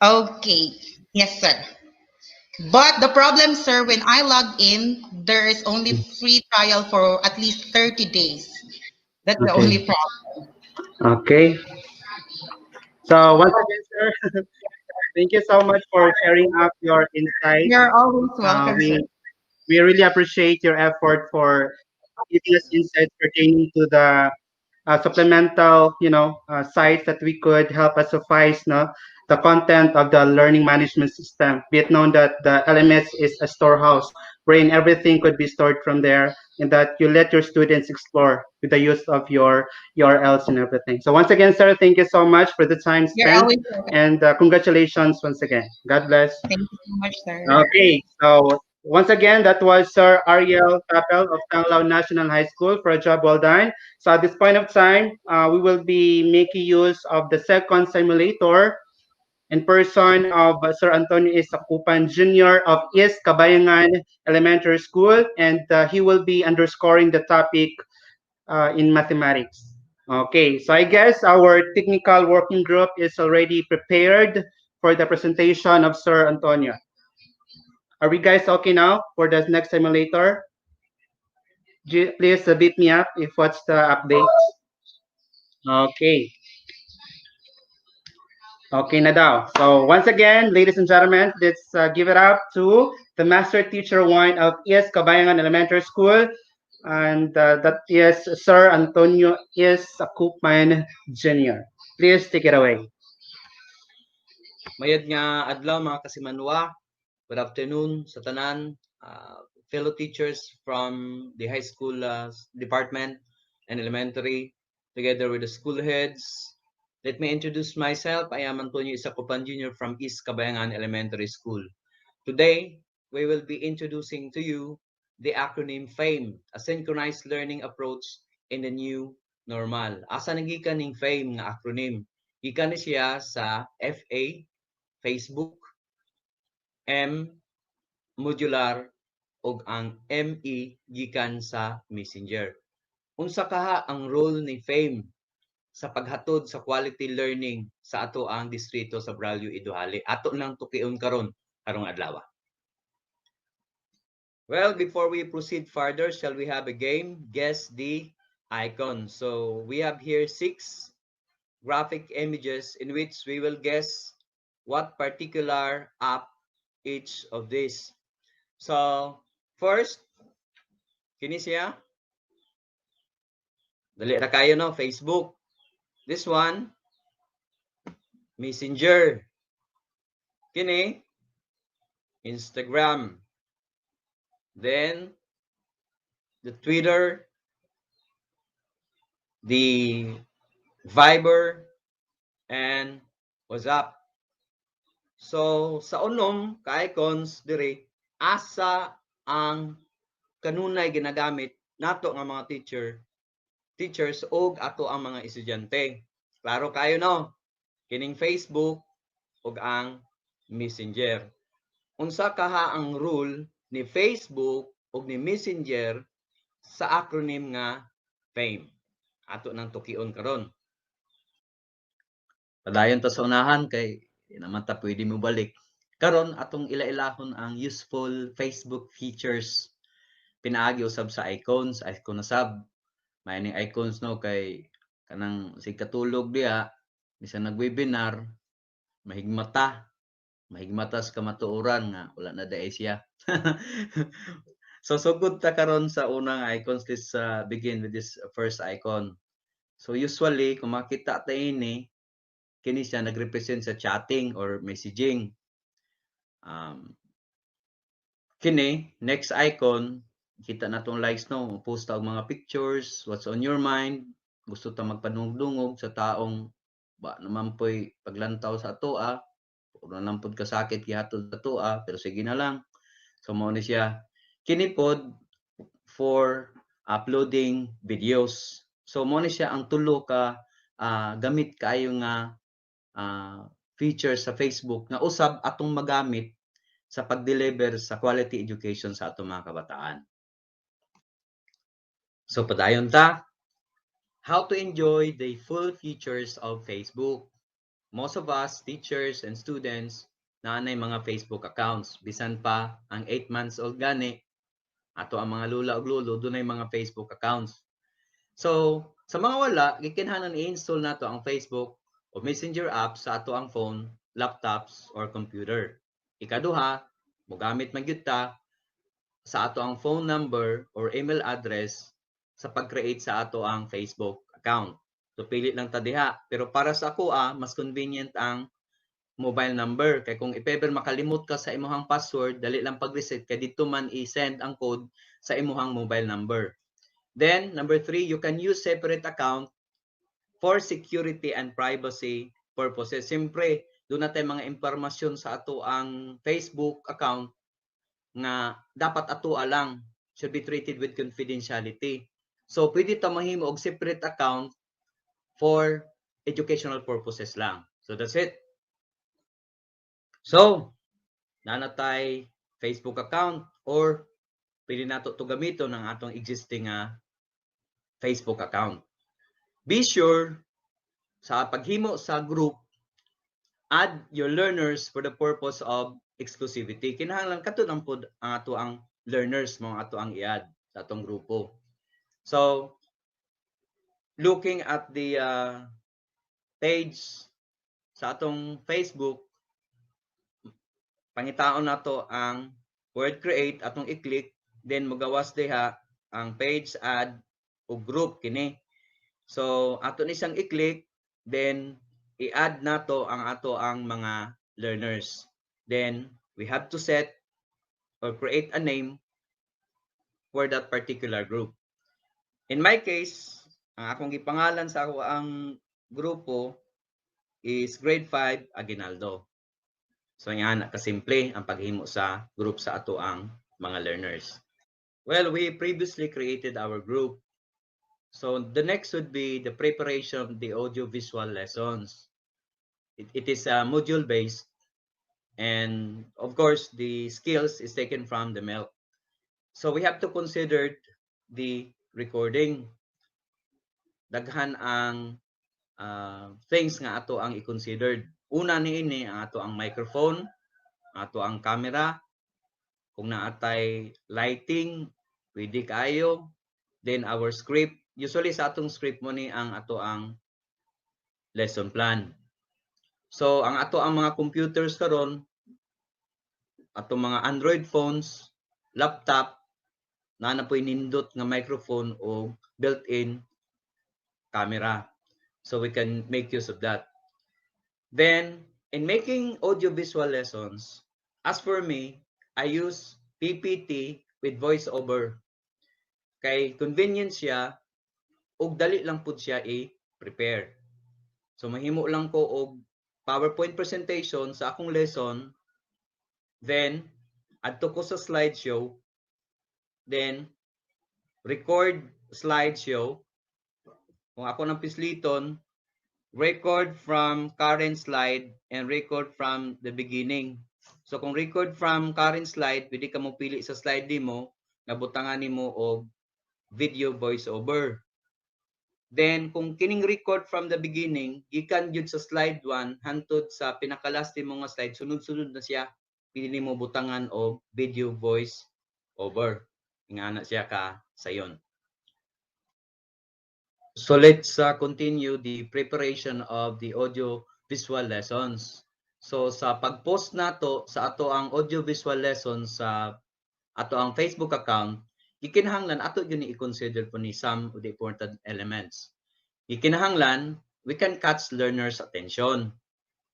Okay. Yes, sir. But the problem, sir, when I log in, there is only free trial for at least 30 days. That's the Okay. only problem. Okay. So once again, sir, thank you so much for sharing up your insights. You're always Uh, welcome, sir. we we really appreciate your effort for giving us insights pertaining to the supplemental, sites that we could help us suffice, no, the content of the learning management system. Be it known that the LMS is a storehouse wherein everything could be stored from there, and that you let your students explore with the use of your URLs and everything. So once again, sir, thank you so much for the time You're spent, always welcome. and congratulations once again. God bless. Thank you so much, sir. Okay, so once again, that was Sir Ariel Capel of Tanglao National High School for a job well done. So at this point of time, we will be making use of the second simulator in person of Sir Antonio Isacupan Jr. of East Kabayangan Elementary School, and he will be underscoring the topic in mathematics. Okay, so I guess our technical working group is already prepared for the presentation of Sir Antonio. Are we guys okay now for the next simulator? Please beat me up if what's the update. Okay. Okay na daw. So once again, ladies and gentlemen, let's give it up to the Master Teacher 1 of ES Kabayangan Elementary School. And that is Sir Antonio S. Akupman Jr. Please take it away. Mayad nga adlaw mga kasimanwa. Good afternoon sa tanan, fellow teachers from the high school department and elementary, together with the school heads. Let me introduce myself. I am Antonio Isacopan Jr. from East Kabayangan Elementary School. Today, we will be introducing to you the acronym FAME, a synchronized learning approach in the new normal. Asa nagikan ning FAME nga acronym? Gikan ni siya sa FA, Facebook, M, modular, ug ang ME gikan sa Messenger. Unsa kaha ang role ni FAME sa paghatod sa quality learning sa ato ang distrito sa Braulio Idohali? Ato nang tukion karon karong adlaw. Well, before we proceed further, shall we have a game? Guess the icon. So we have here 6 graphic images in which we will guess what particular app each of these. So first, kini siya. Dali ra kayo no, Facebook. This one, Messenger. Kini, Instagram. Then, the Twitter, the Viber, and WhatsApp. So, sa unom, ka-icons, dire, asa ang kanunay ginagamit nato nga mga teachers og ato ang mga estudyante. Klaro kayo no? Kining Facebook ug ang Messenger. Unsa kaha ang rule ni Facebook ug ni Messenger sa acronym nga FAME? Ato nang tukion karon. Padayon ta sa unahan kay di naman ta pwede mo balik. Karon atong ila-ilahon ang useful Facebook features. Pinaagi usab sa icons, icon na sab. May ning icons no kay kanang sig katulog diha bisan nag-webinar mahigmata sa kamatuoran nga wala na daay siya. So sugod ta karon sa unang icons. Let's begin with this first icon. So usually kung makita ta ini kini siya nagrepresent sa chatting or messaging. Kini next icon kita natong likes no, post og mga pictures, what's on your mind, gusto ta magpanungdungog sa taong ba naman po'y paglantaw sa atoa, o naman pod kasakit gihatod sa atoa, pero sige na lang. So mao ni siya. Kini pod for uploading videos. So mao ni siya ang tulo ka gamit kaayo nga feature sa Facebook nga usab atong magamit sa pag-deliver sa quality education sa atong mga kabataan. So padayon ta, how to enjoy the full features of Facebook. Most of us, teachers and students, naanay mga Facebook accounts. Bisan pa ang 8 months old gani, ato ang mga lula ug lolo dunay mga Facebook accounts. So sa mga wala, gikinahanglan i-install nato ang Facebook o Messenger app sa ato ang phone, laptops, or computer. Ikaduha, mogamit man gyud ta sa ato ang phone number or email address sa pag-create sa ato ang Facebook account. So pili lang ta diha. Pero para sa ako mas convenient ang mobile number. Kay kung if-ever makalimot ka sa imuhang password, dali lang pag-reset kay dito man i-send ang code sa imuhang mobile number. Then number 3, you can use separate account for security and privacy purposes. Siyempre, doon natin mga impormasyon sa ato ang Facebook account nga dapat ato lang should be treated with confidentiality. So pwede ta mahimo og separate account for educational purposes lang. So that's it. So nanatay Facebook account or pwede nato to gamiton ang atong existing Facebook account. Be sure sa paghimo sa group, add your learners for the purpose of exclusivity. Kinahanglan kato ang pod ang ato ang learners mo ato ang i-add sa atong grupo. So looking at the page sa atong Facebook, pangitaon nato ang word create atong i-click, then magawas diha ang page add o group kini. So ato ni siyang i-click, then i-add nato ang ato ang mga learners. Then we have to set or create a name for that particular group. In my case, ang akong gipangalan sa ako ang grupo is grade 5 Aguinaldo. So yan, kasimple ang paghimo sa group sa ato ang mga learners. Well, we previously created our group. So the next would be the preparation of the audio-visual lessons. It is module-based, and of course, the skills is taken from the MELC. So we have to consider the recording. Daghan ang things nga ato ang i-considered. Una niini ang ato ang microphone, ato ang camera, kung naatay lighting, pwede kayo. Then our script. Usually sa atong script mo ni ang ato ang lesson plan. So ang ato ang mga computers karon, ato mga Android phones, laptop, na po'y nindot nga microphone o built-in camera. So we can make use of that. Then in making audio-visual lessons, as for me, I use PPT with voiceover. Kay convenience siya, ug dali lang pud siya i-prepare. So mahimo lang ko og PowerPoint presentation sa akong lesson, then adto ko sa slideshow, then record slideshow. Kung ako ng pisliton, record from current slide and record from the beginning. So kung record from current slide, pwede ka mo pili sa slide mo, nabutangan nimo og video voiceover. Then kung kining record from the beginning, gikan jud sa slide 1 hangtod sa pinakalas mo nga slide, sunod-sunod na siya, pili mo butangan og video voice over. Ingana siya ka sayon. So let's continue the preparation of the audio visual lessons. So sa pag-post nato sa ato ang audio visual lessons sa ato ang Facebook account, gikinahanglan ato yun i-consider po ni some of the important elements. Gikinahanglan we can catch learners' attention.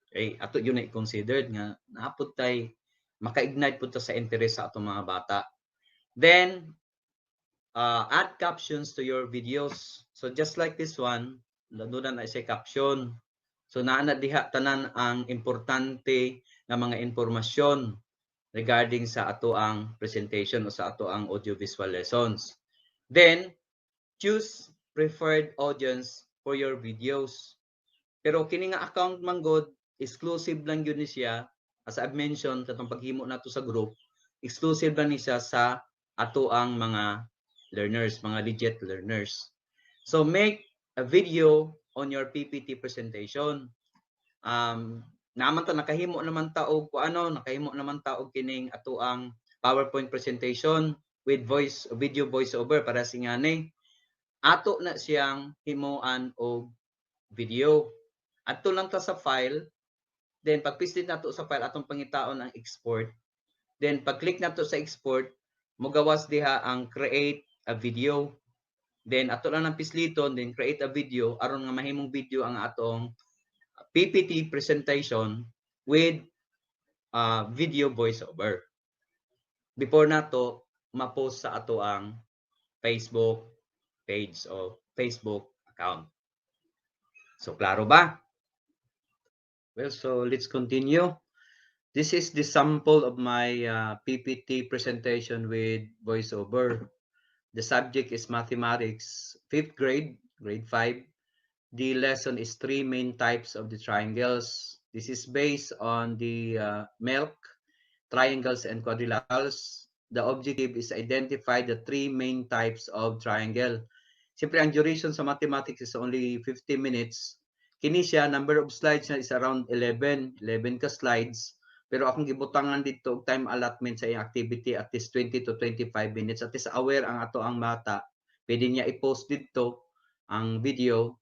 Okay, ato yun na i-consider nga naapod tay maka-ignite po ta sa interest sa atong mga bata. Then add captions to your videos. So just like this one, doon na say caption. So naana diha tanan ang importante nga mga impormasyon regarding sa ato ang presentation o sa ato ang audiovisual lessons. Then choose preferred audience for your videos. Pero kini nga account man god, exclusive lang yun ni siya. As I've mentioned, katong paghimo nato sa group, exclusive lang ni siya sa ato ang mga learners, mga legit learners. So make a video on your PPT presentation. Naman ta nakahimo naman ta og nakahimo naman ta og kining ato ang PowerPoint presentation with video voiceover para singani. Ato na siyang himuan og video. Adto lang ta sa file. Then pag pislit nato sa file atong pangitaon ang export. Then pag click nato sa export, mogawas diha ang create a video. Then ato lang ng pisliton, then create a video aron nga mahimong video ang atong PPT presentation with video voiceover. Before nato ma-post sa ato ang Facebook page o Facebook account. So klaro ba? Well, so let's continue. This is the sample of my PPT presentation with voiceover. The subject is mathematics, 5th grade, grade 5. The lesson is 3 main types of the triangles. This is based on the MELC, triangles and quadrilaterals. The objective is identify the 3 main types of triangle. Siyempre, ang duration sa mathematics is only 50 minutes. Kini siya, number of slides na is around 11 ka slides. Pero akong gibutangan dito time allotment sa iyang activity at least 20 to 25 minutes. At least aware ang ato ang bata. Pwede niya i-post dito ang video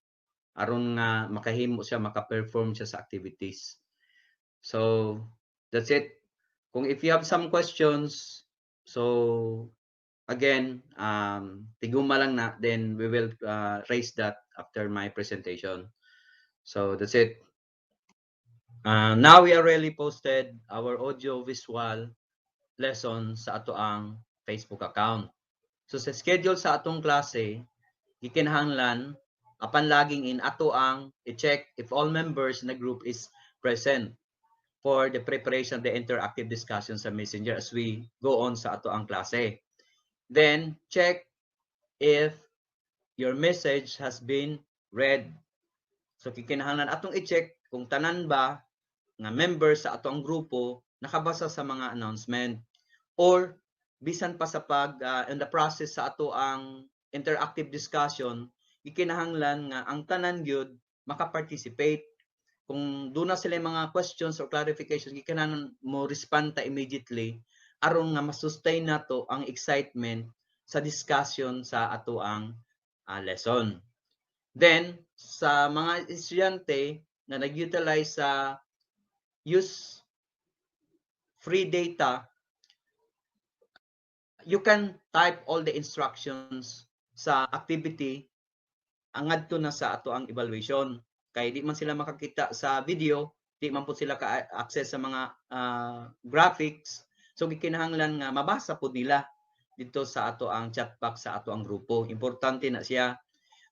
aron nga makahimo siya, maka-perform siya sa activities. So, that's it. Kung if you have some questions, so again, tiguma lang na, then we will raise that after my presentation. So that's it. Now we already posted our audio visual lesson sa ato ang Facebook account. So sa schedule sa atong klase, gikinahanglan apan laging in ato ang i-check if all members in the group is present for the preparation of the interactive discussion sa Messenger as we go on sa ato ang klase. Then check if your message has been read. So kikinahanglan atong i-check kung tanan ba nga members sa atong grupo nakabasa sa mga announcement or bisan pa sa pag in the process sa ato ang interactive discussion, gikinahanglan nga ang tanan gyud maka-participate. Kung doon na sila mga questions or clarifications, gikinahanglan mo respond ta immediately aron nga ma-sustain nato ang excitement sa discussion sa ato ang lesson. Then sa mga estudyante na nag-utilize sa use free data, you can type all the instructions sa activity angadto na sa ato ang evaluation. Kay di man sila makakita sa video, di man po sila ka-access sa mga graphics. So gikinahanglan nga mabasa po nila dito sa ato ang chat box sa ato ang grupo. Importante na siya.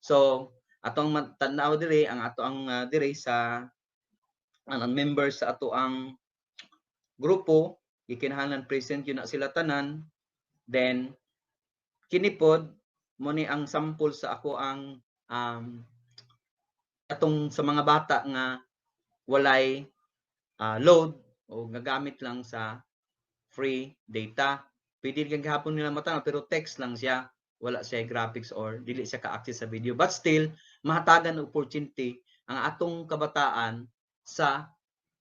So atong tanaw diri ang ato ang diri sa members sa ato ang grupo, gikinahanglan present yun na sila tanan. Then kinipod mo ni ang sample sa ako ang atong sa mga bata nga walay load o gagamit lang sa free data. Pwede kang gahapon nila matanaw pero text lang siya, wala siya graphics or dili siya ka-access sa video. But still, mahatagan ng opportunity ang atong kabataan sa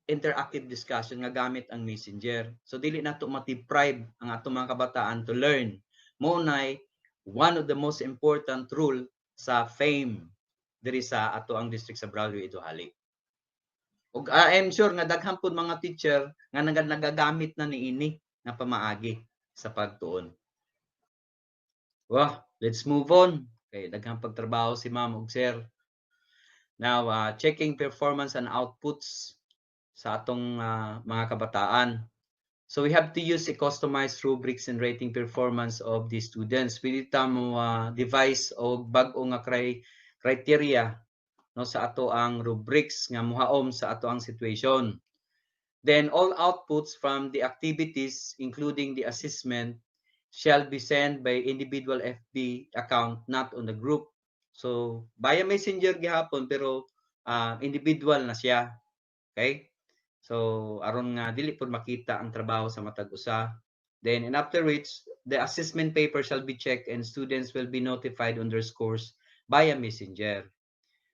interactive discussion nga gamit ang Messenger. So dili nato ma-deprive ang atong mga kabataan to learn. Mo nay one of the most important rule sa FAME diri sa ato ang district sa Braulio Idohali. Ug I'm sure nga daghan pud mga teacher nga nagagamit na niini nga pamaagi sa pagtuon. Well, let's move on. Okay, daghang pagtrabaho si ma'am ug sir. Now, checking performance and outputs sa atong mga kabataan. So we have to use a customized rubrics and rating performance of the students. Pwede ta mo device o bag-o nga criteria no sa ato ang rubrics nga muhaom sa ato ang situation. Then all outputs from the activities including the assessment shall be sent by individual FB account, not on the group. So via Messenger gihapon pero individual na siya. Okay? So aron nga dili pud makita ang trabaho sa matag usa. Then and after which the assessment paper shall be checked and students will be notified on their scores via Messenger.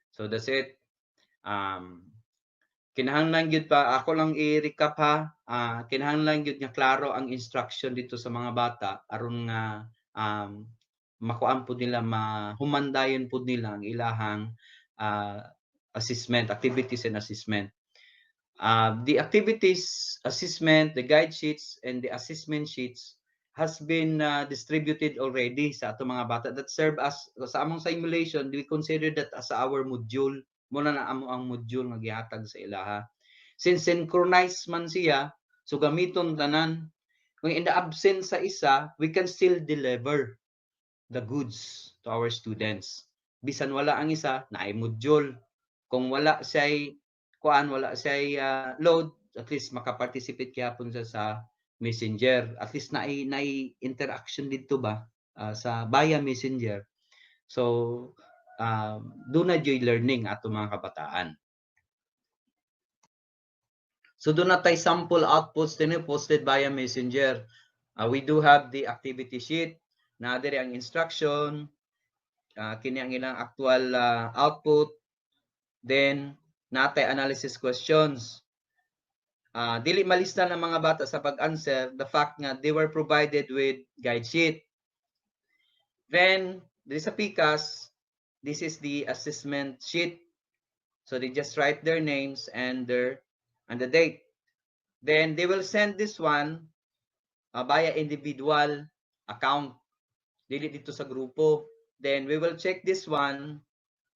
So that's it. Kinahanglan gyud pa ako lang i-recap ha. Kinahanglan gyud nga klaro ang instruction dito sa mga bata aron nga makuan pud nila, mahumandayon pud nila ang ilahang assessment, activities and assessment. The activities assessment, the guide sheets and the assessment sheets has been distributed already sa ato mga bata that serve as sa among simulation. We consider that as our module. Muna na amo ang module nga gihatag sa ilaha. Since synchronized man siya, so gamiton tanan. Kung in the absence sa isa, we can still deliver the goods to our students. Bisan wala ang isa, naay module. Kung wala siya wala siya load, at least makaparticipate gyapon siya sa Messenger. At least naay interaction dito ba sa via Messenger. So doon na joy learning ato mga kabataan. So doon na tayo sample outputs din posted via Messenger. We do have the activity sheet, na diri ang instruction, kini ang ilang actual output, then natay analysis questions. Dili malista ng mga bata sa pag-answer the fact nga they were provided with guide sheet. Then diri sa PICAS, this is the assessment sheet. So they just write their names and the date. Then they will send this one via individual account. Dili dito sa grupo. Then we will check this one.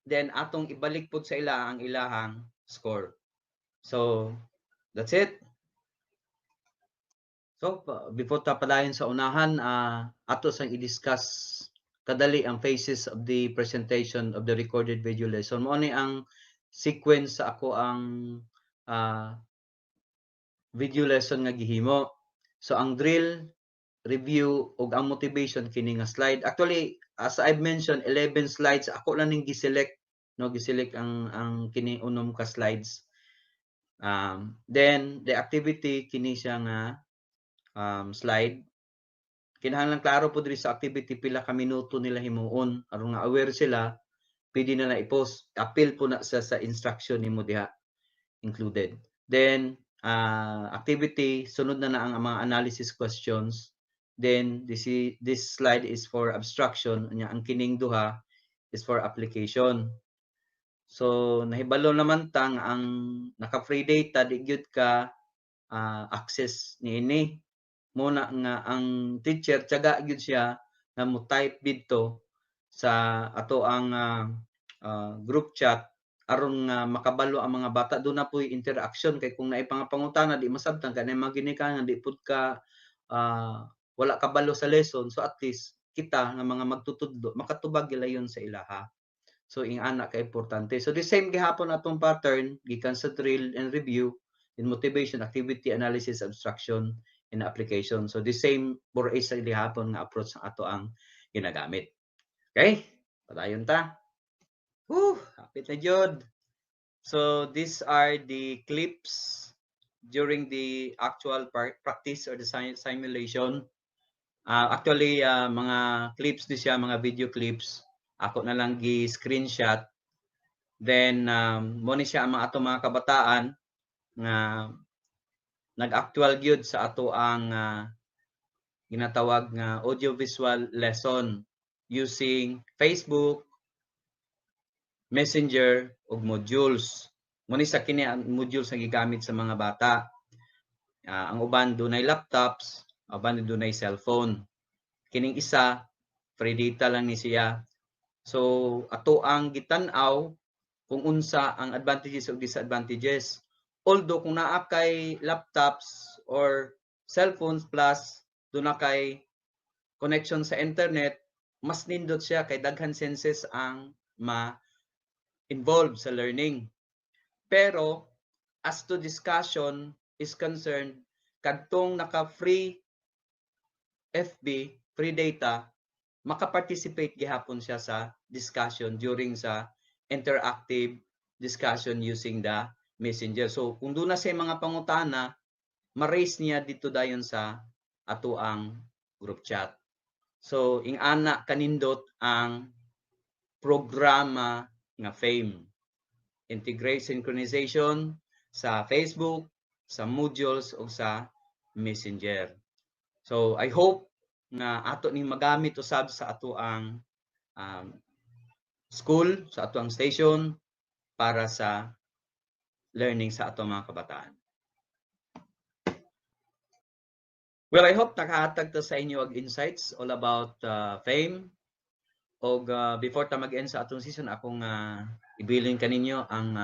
Then atong ibalik po sa ila ang ilahang score. So that's it. So before tapadayon sa unahan, ato sang i-discuss kadali ang phases of the presentation of the recorded video lesson. Mo ni ang sequence sa ako ang video lesson nga gihimo. So ang drill, review ug ang motivation kini nga slide. Actually, as I've mentioned, 11 slides ako lang ning giselect, no, giselect ang kini unom ka slides. Then the activity kini siya nga slide. Kinahanglan klaro po diri sa activity pila ka minuto nila himuon aron nga aware sila, pwede na i-post. Appeal po na sa instruction nimo diha included. Then activity, sunod na ang mga analysis questions. Then this slide is for abstraction, nya ang kining duha is for application. So nahibalo naman tang ang naka-free data di gyud ka access niini. Muna nga ang teacher tiyaga gyud siya na mo type dito sa ato ang group chat aron nga makabalo ang mga bata. Doon na po'y interaction kay kung naay pangutana di masabtan kanay maginika nga di pud ka wala kabalo sa lesson, so at least kita nga mga magtutudlo makatubag gilayon sa ilaha. So ing ana ka importante. So the same gihapon atong pattern gikan sa drill and review, in motivation, activity, analysis, abstraction, and application. So the same for isa gihapon nga approach sa ato ang ginagamit. Okay, padayon ta. Hapit na jud. So these are the clips during the actual practice or the simulation. Actually, mga clips di siya, mga video clips. Ako na lang gi-screenshot. Then, mo ni siya ang mga ato mga kabataan nga nag-actual gyud sa ato ang ginatawag nga audiovisual lesson using Facebook, Messenger, ug modules. Mo ni sa kini ang modules nga gigamit sa mga bata. Ang uban dunay laptops, uban dunay cellphone. Kining isa free data lang ni siya. So ato ang gitan-aw kung unsa ang advantages ug disadvantages. Although kung naa kay laptops or cellphones plus doon na kay connection sa internet, mas nindot siya kay daghan senses ang ma-involve sa learning. Pero as to discussion is concerned, kadtong naka-free FB, free data, makaparticipate gihapon siya sa discussion during sa interactive discussion using the messenger. So kung doon na siya mga pangutana, ma-raise niya dito dayon sa ato ang group chat. So ing ana kanindot ang programa nga FAME. Integrate synchronization sa Facebook, sa modules o sa messenger. So I hope na ato ning magamit usab sa ato ang school, sa ato ang station para sa learning sa ato mga kabataan. Well, I hope nakahatag to sa inyo og insights all about FAME. Og before ta mag-end sa atong season, akong ibilin kaninyo ang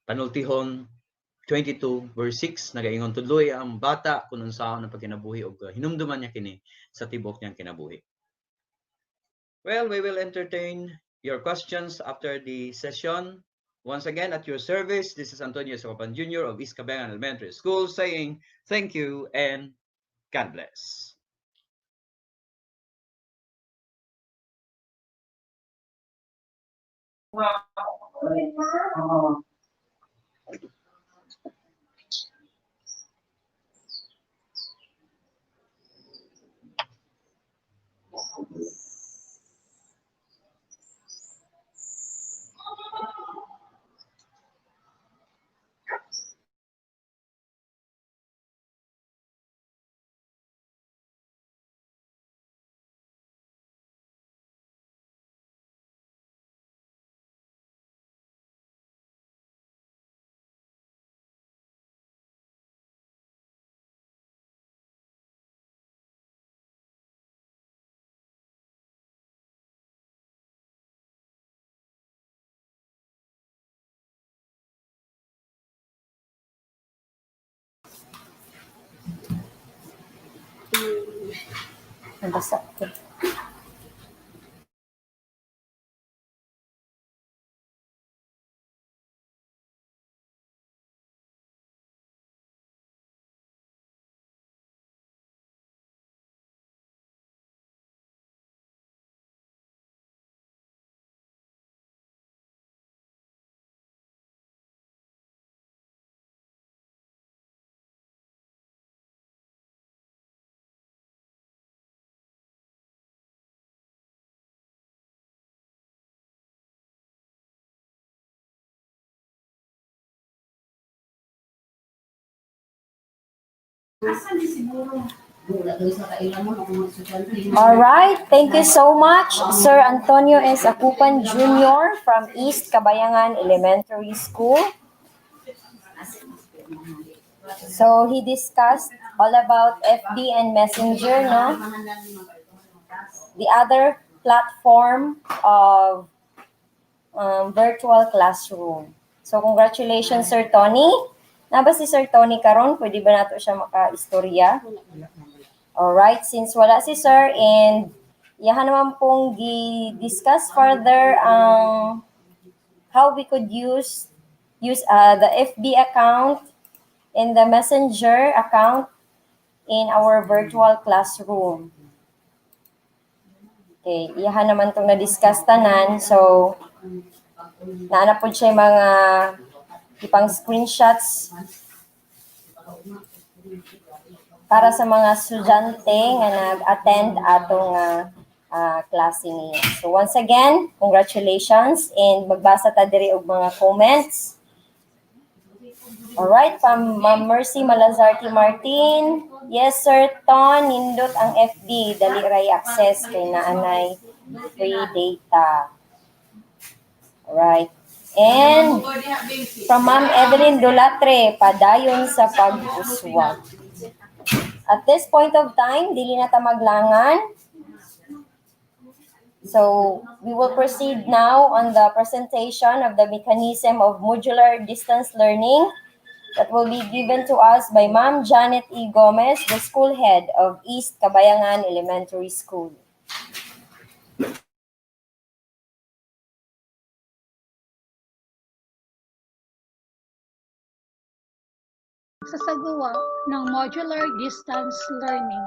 panultihon 22 verse 6 nagaingon tudloy ang bata kun unsaon ang pagkinabuhi og hinumduman niya kini sa tibok niyang kinabuhi. Well, we will entertain your questions after the session. Once again, at your service, this is Antonio Sopan Jr. of East Cabangan Elementary School saying thank you and God bless. All right, thank you so much, Sir Antonio S. Akupan Jr. from East Kabayangan Elementary School. So he discussed all about FB and Messenger, no? The other platform of virtual classroom. So congratulations, Sir Tony. Naba si Sir Tony karon, pwede ba nato siya maka-istorya? Alright, since wala si Sir and yahan naman pong discuss further how we could use the FB account and the Messenger account in our virtual classroom. Okay, iyahan naman itong na-discuss tanan. So, naana po siya mga ipang screenshots para sa mga estudyante nga nag-attend atong klase niya. So once again, congratulations and magbasa ta diri og mga comments. Alright, Ma'am Mercy Malazarte Martin. Yes, Sir Ton, nindot ang FB, dali ray access kay naanay free data. Alright. And from Ma'am Evelyn Dolatre, padayon sa pag-uswag. At this point of time, dili na ta maglangan. So we will proceed now on the presentation of the mechanism of modular distance learning that will be given to us by Ma'am Janet E. Gomez, the school head of East Kabayangan Elementary School. Sasagawa ng modular distance learning.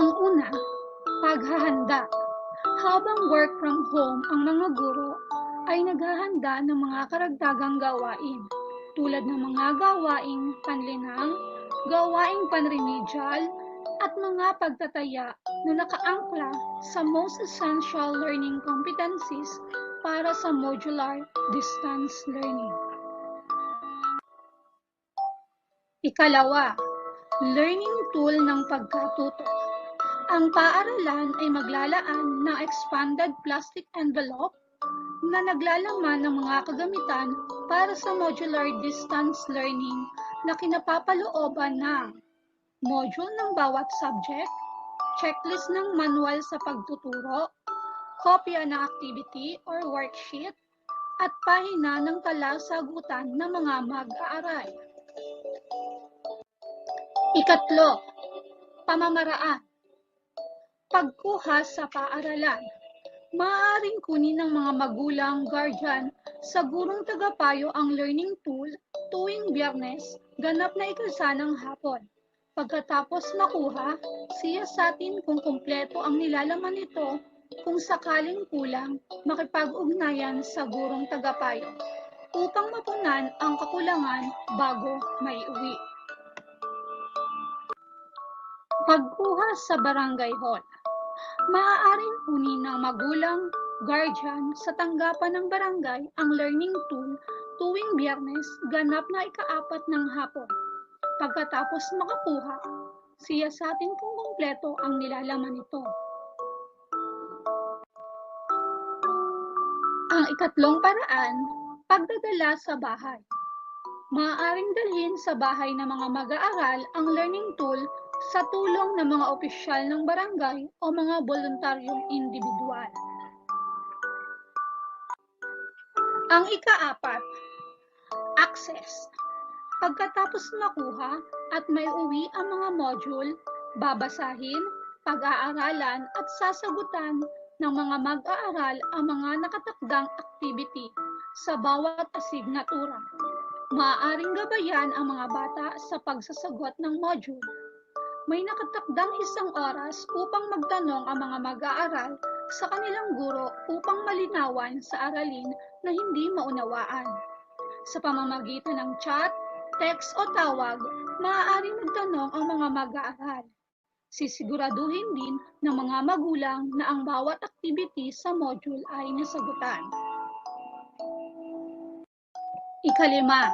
Ang una, paghahanda. Habang work from home ang mga guro, ay naghahanda ng mga karagdagang gawain, tulad ng mga gawaing panlinang, gawaing panremedial, at mga pagtataya na nakaangkla sa most essential learning competencies para sa modular distance learning. Ikalawa, learning tool ng pagkatuto. Ang paaralan ay maglalaan ng expanded plastic envelope na naglalaman ng mga kagamitan para sa modular distance learning na kinapapalooban ng module ng bawat subject, checklist ng manual sa pagtuturo, kopya ng activity or worksheet, at pahina ng talasagutan ng mga mag-aaral. Ikatlo, pamamaraan. Pagkuha sa paaralan. Maaaring kunin ng mga magulang, guardian, sa gurong tagapayo ang learning tool tuwing Biyernes, ganap na ikasa ng hapon. Pagkatapos makuha, siyasatin kung kumpleto ang nilalaman nito. Kung sakaling kulang, makipag-ugnayan sa gurong tagapayo upang mapunan ang kakulangan bago maiuwi. Pagkuha sa barangay hall. Maaaring kunin ng magulang, guardian sa tanggapan ng barangay ang learning tool tuwing Biyernes, ganap na ika-4 ng hapon. Pagkatapos makakuha, siyasatin kung kumpleto ang nilalaman nito. Ang ikatlong paraan, pagdadala sa bahay. Maaaring dalhin sa bahay ng mga mag-aaral ang learning tool sa tulong ng mga opisyal ng barangay o mga voluntaryong individual. Ang ika-4, access. Pagkatapos makuha at may uwi ang mga module, babasahin, pag-aaralan at sasagutan ng mga mag-aaral ang mga nakatakdang activity sa bawat asignatura. Maaaring gabayan ang mga bata sa pagsasagot ng module. May nakatakdang 1 oras upang magtanong ang mga mag-aaral sa kanilang guro upang malinawan sa aralin na hindi maunawaan. Sa pamamagitan ng chat, text o tawag, maaaring magtanong ang mga mag-aaral. Sisiguraduhin din ng mga magulang na ang bawat activity sa module ay nasagutan. Ikalima,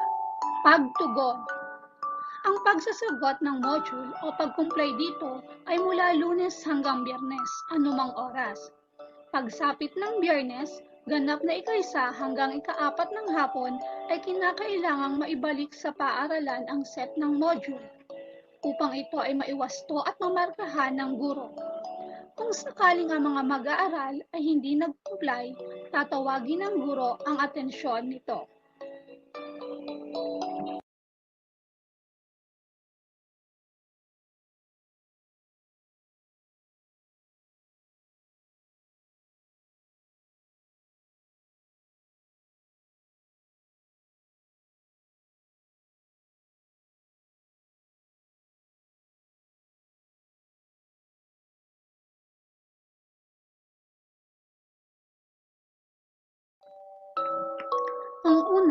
pagtugon. Ang pagsasagot ng module o pag-comply dito ay mula Lunes hanggang Biyernes, anumang oras. Pagsapit ng Biyernes, ganap na ika-1 hanggang ika-4 ng hapon ay kinakailangang maibalik sa paaralan ang set ng module upang ito ay maiwasto at mamarkahan ng guro. Kung sakaling ang mga mag-aaral ay hindi nag-comply, tatawagin ng guro ang atensyon nito.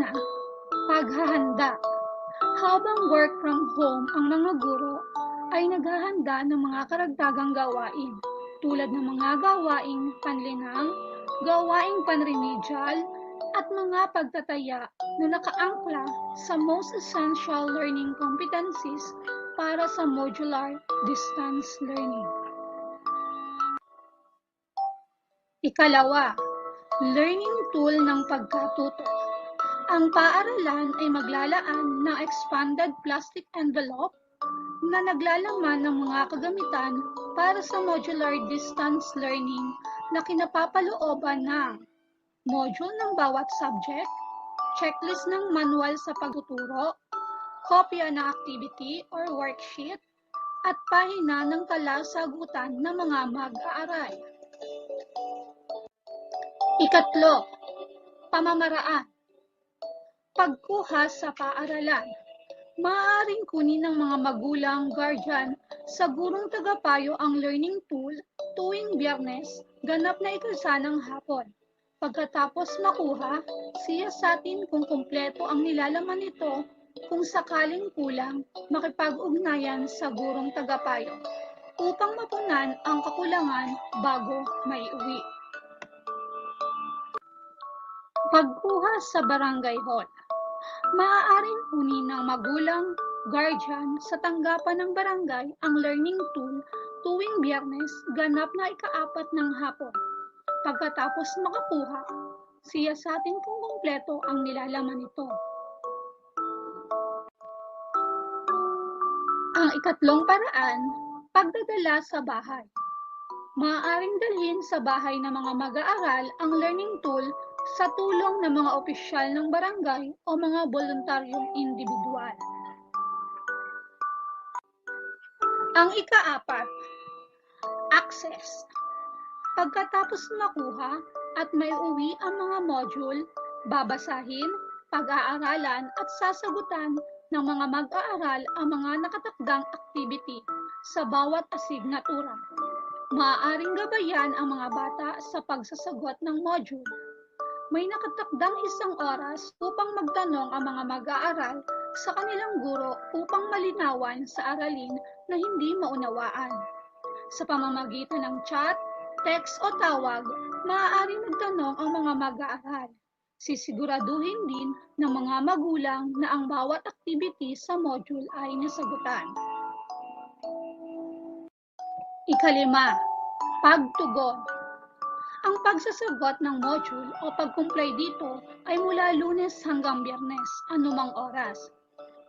Una, paghahanda. Habang work from home ang mga guro, ay naghahanda ng mga karagdagang gawain tulad ng mga gawaing panlinang, gawaing panremedial, at mga pagtataya na nakaangkla sa most essential learning competencies para sa modular distance learning. Ikalawa, learning tool ng pagkatuto. Ang paaralan ay maglalaan ng expanded plastic envelope na naglalaman ng mga kagamitan para sa modular distance learning na kinapapalooban ng module ng bawat subject, checklist ng manual sa pagtuturo, kopya ng activity or worksheet, at pahina ng talasagutan ng mga mag-aaral. Ikatlo, pamamaraan. Pagkuha sa paaralan. Maaaring kunin ng mga magulang, guardian, sa gurong tagapayo ang learning tool tuwing Biyernes, ganap na ikasa ng hapon. Pagkatapos makuha, siyasatin kung kumpleto ang nilalaman nito. Kung sakaling kulang, makipag-ugnayan sa gurong tagapayo upang mapunan ang kakulangan bago maiuwi. Pagkuha sa barangay hall. Maaaring kunin ng magulang, guardian sa tanggapan ng barangay ang learning tool tuwing Biyernes, ganap na ika-4 ng hapon. Pagkatapos makakuha, siyasatin kung kumpleto ang nilalaman nito. Ang ikatlong paraan, pagdadala sa bahay. Maaaring dalhin sa bahay ng mga mag-aaral ang learning tool sa tulong ng mga opisyal ng barangay o mga voluntaryong individual. Ang ika-4, access. Pagkatapos makuha at may uwi ang mga module, babasahin, pag-aaralan at sasagutan ng mga mag-aaral ang mga nakatakdang activity sa bawat asignatura. Maaaring gabayan ang mga bata sa pagsasagot ng module. May nakatakdang 1 oras upang magtanong ang mga mag-aaral sa kanilang guro upang malinawan sa aralin na hindi maunawaan. Sa pamamagitan ng chat, text o tawag, maaaring magtanong ang mga mag-aaral. Sisiguraduhin din ng mga magulang na ang bawat activity sa module ay nasagutan. Ikalima, pagtugon. Ang pagsasagot ng module o pag-comply dito ay mula Lunes hanggang Biyernes, anumang oras.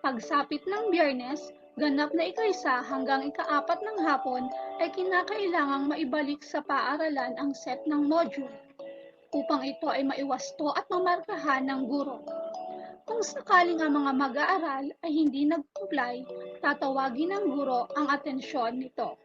Pagsapit ng Biyernes, ganap na ika-1 hanggang ika-4 ng hapon ay kinakailangang maibalik sa paaralan ang set ng module upang ito ay maiwasto at mamarkahan ng guro. Kung sakaling ang mga mag-aaral ay hindi nag-comply, tatawagin ng guro ang atensyon nito.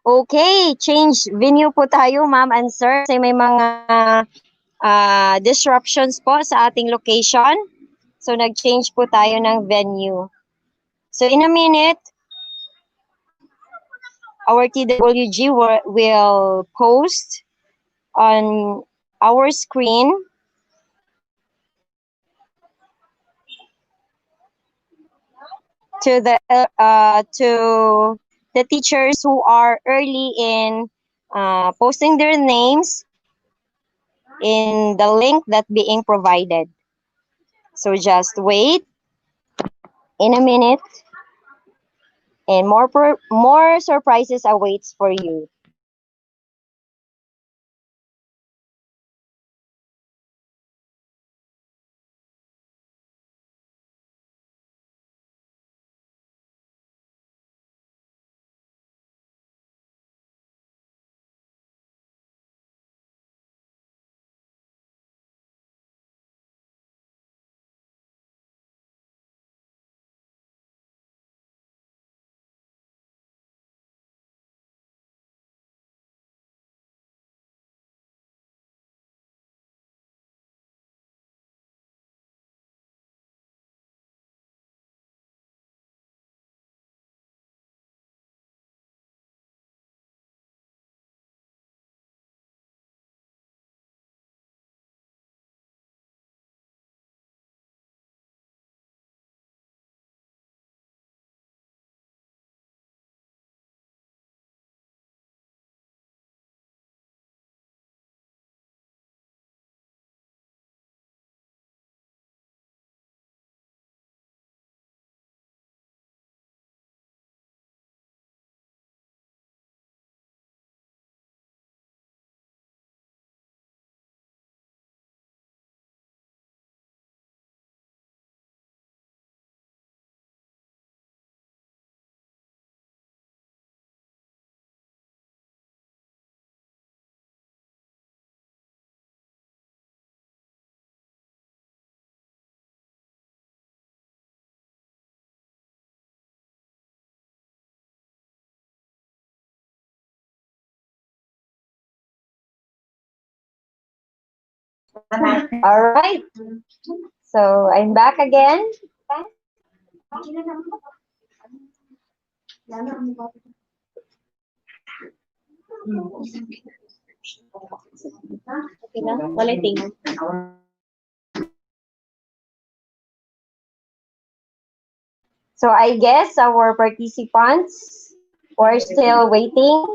Okay, change venue po tayo, ma'am and sir. Kasi may mga disruptions po sa ating location. So, nag-change po tayo ng venue. So, in a minute, our TWG will post on our screen to the teachers who are early in posting their names in the link that being provided. So just wait in a minute, and more surprises awaits for you. All right. So I'm back again. So I guess our participants who are still waiting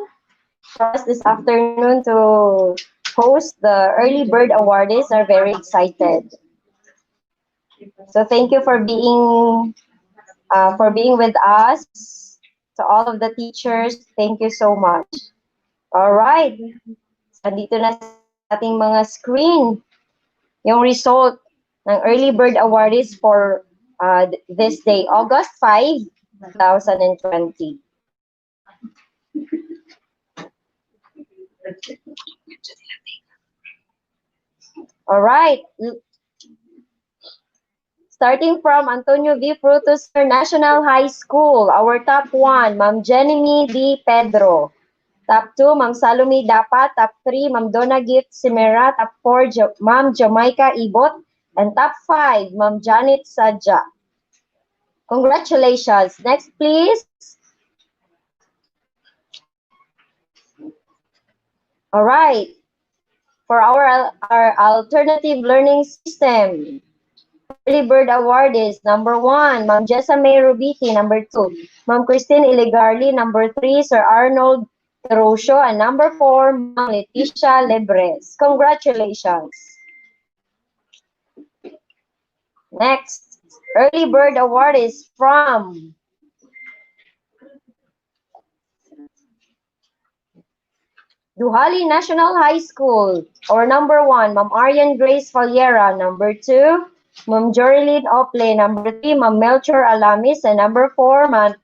for us this afternoon to host the Early Bird Awardees are very excited. So thank you for being with us. To all of the teachers, thank you so much. All right. So dito na sa ating mga screen yung result ng Early Bird Awardees for this day, August 5, 2020. All right. Starting from Antonio V. Frutos National High School, our top 1, Ma'am Jenny D. Pedro. Top 2, Ma'am Salome Dapa. Top 3, Ma'am Donna Gift Simera. Top 4, Ma'am Jamaica Ibot. And top 5, Ma'am Janet Sadja. Congratulations. Next, please. All right. For our alternative learning system, Early Bird Award is number 1, Ma'am Jessa May Rubiti. Number 2, Ma'am Christine Iligarli. Number 3, Sir Arnold Terosio. And number 4, Ma'am Leticia Lebres. Congratulations. Next, Early Bird Award is from Duhali National High School. Our number 1, Ma'am Arian Grace Faliera. Number 2, Ma'am Jorilyn Ople. Number 3, Ma'am Melchor Alamis. And number 4, Ma'am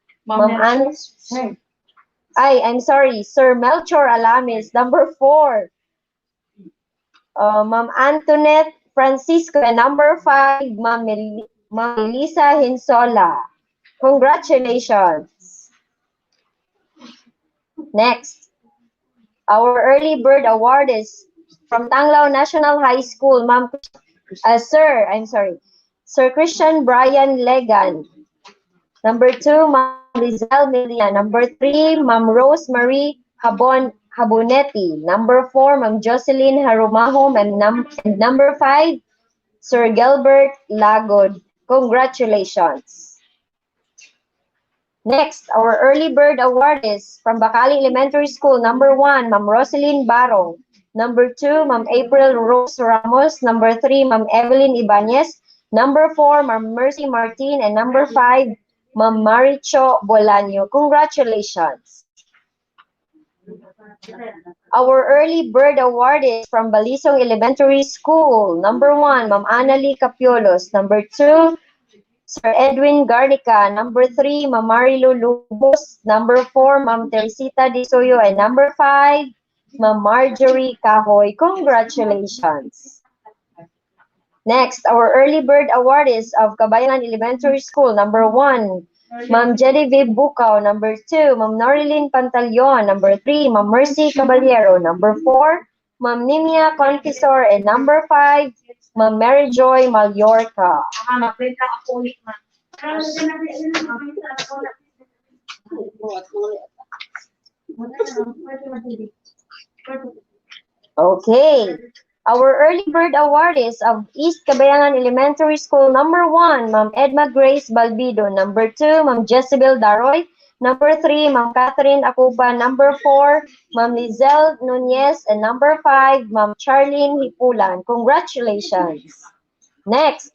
I'm sorry, Sir Melchor Alamis. Number 4, Ma'am Antoinette Francisco. And number 5, Ma'am Melissa Hinsola. Congratulations. Next, our early bird award is from Tanglao National High School, Sir Christian Brian Legan. Number 2, Ma'am Lizelle Milia. Number 3, Ma'am Rose Marie Habonetti. Number 4, Ma'am Jocelyn Harumahom. And number 5, Sir Gilbert Lagod. Congratulations. Next, our early bird award is from Bacali Elementary School. Number 1, Ma'am Rosalyn Barong. Number 2, Ma'am April Rose Ramos. Number 3, Ma'am Evelyn Ibanez. Number 4, Ma'am Mercy Martin. And number 5, Ma'am Maricho Bolaño. Congratulations. Our early bird award is from Balisong Elementary School. Number 1, Ma'am Annalie Capiolos. Number 2, Sir Edwin Garnica. Number 3, Ma'am Marilo Lubos. Number 4, Ma'am Teresita Disoyo. And number 5, Ma'am Marjorie Cahoy. Congratulations. Next, our early bird award is of Kabayangan Elementary School. Number 1, Ma'am Genevieve Bukaw. Number 2, Ma'am Norilyn Pantaleon. Number 3, Ma'am Mercy Caballero. Number 4, Ma'am Nimia Confisor. And number 5, Ma'am Mary Joy Mallorca. Okay. Our early bird award is of East Kabayangan Elementary School. Number 1, Ma'am Edma Grace Balbido. Number 2, Ma'am Jezebel Daroy. Number 3, Ma'am Catherine Akuba. Number 4, Ma'am Lizelle Nunez. And number 5, Ma'am Charlene Hipulan. Congratulations. Next.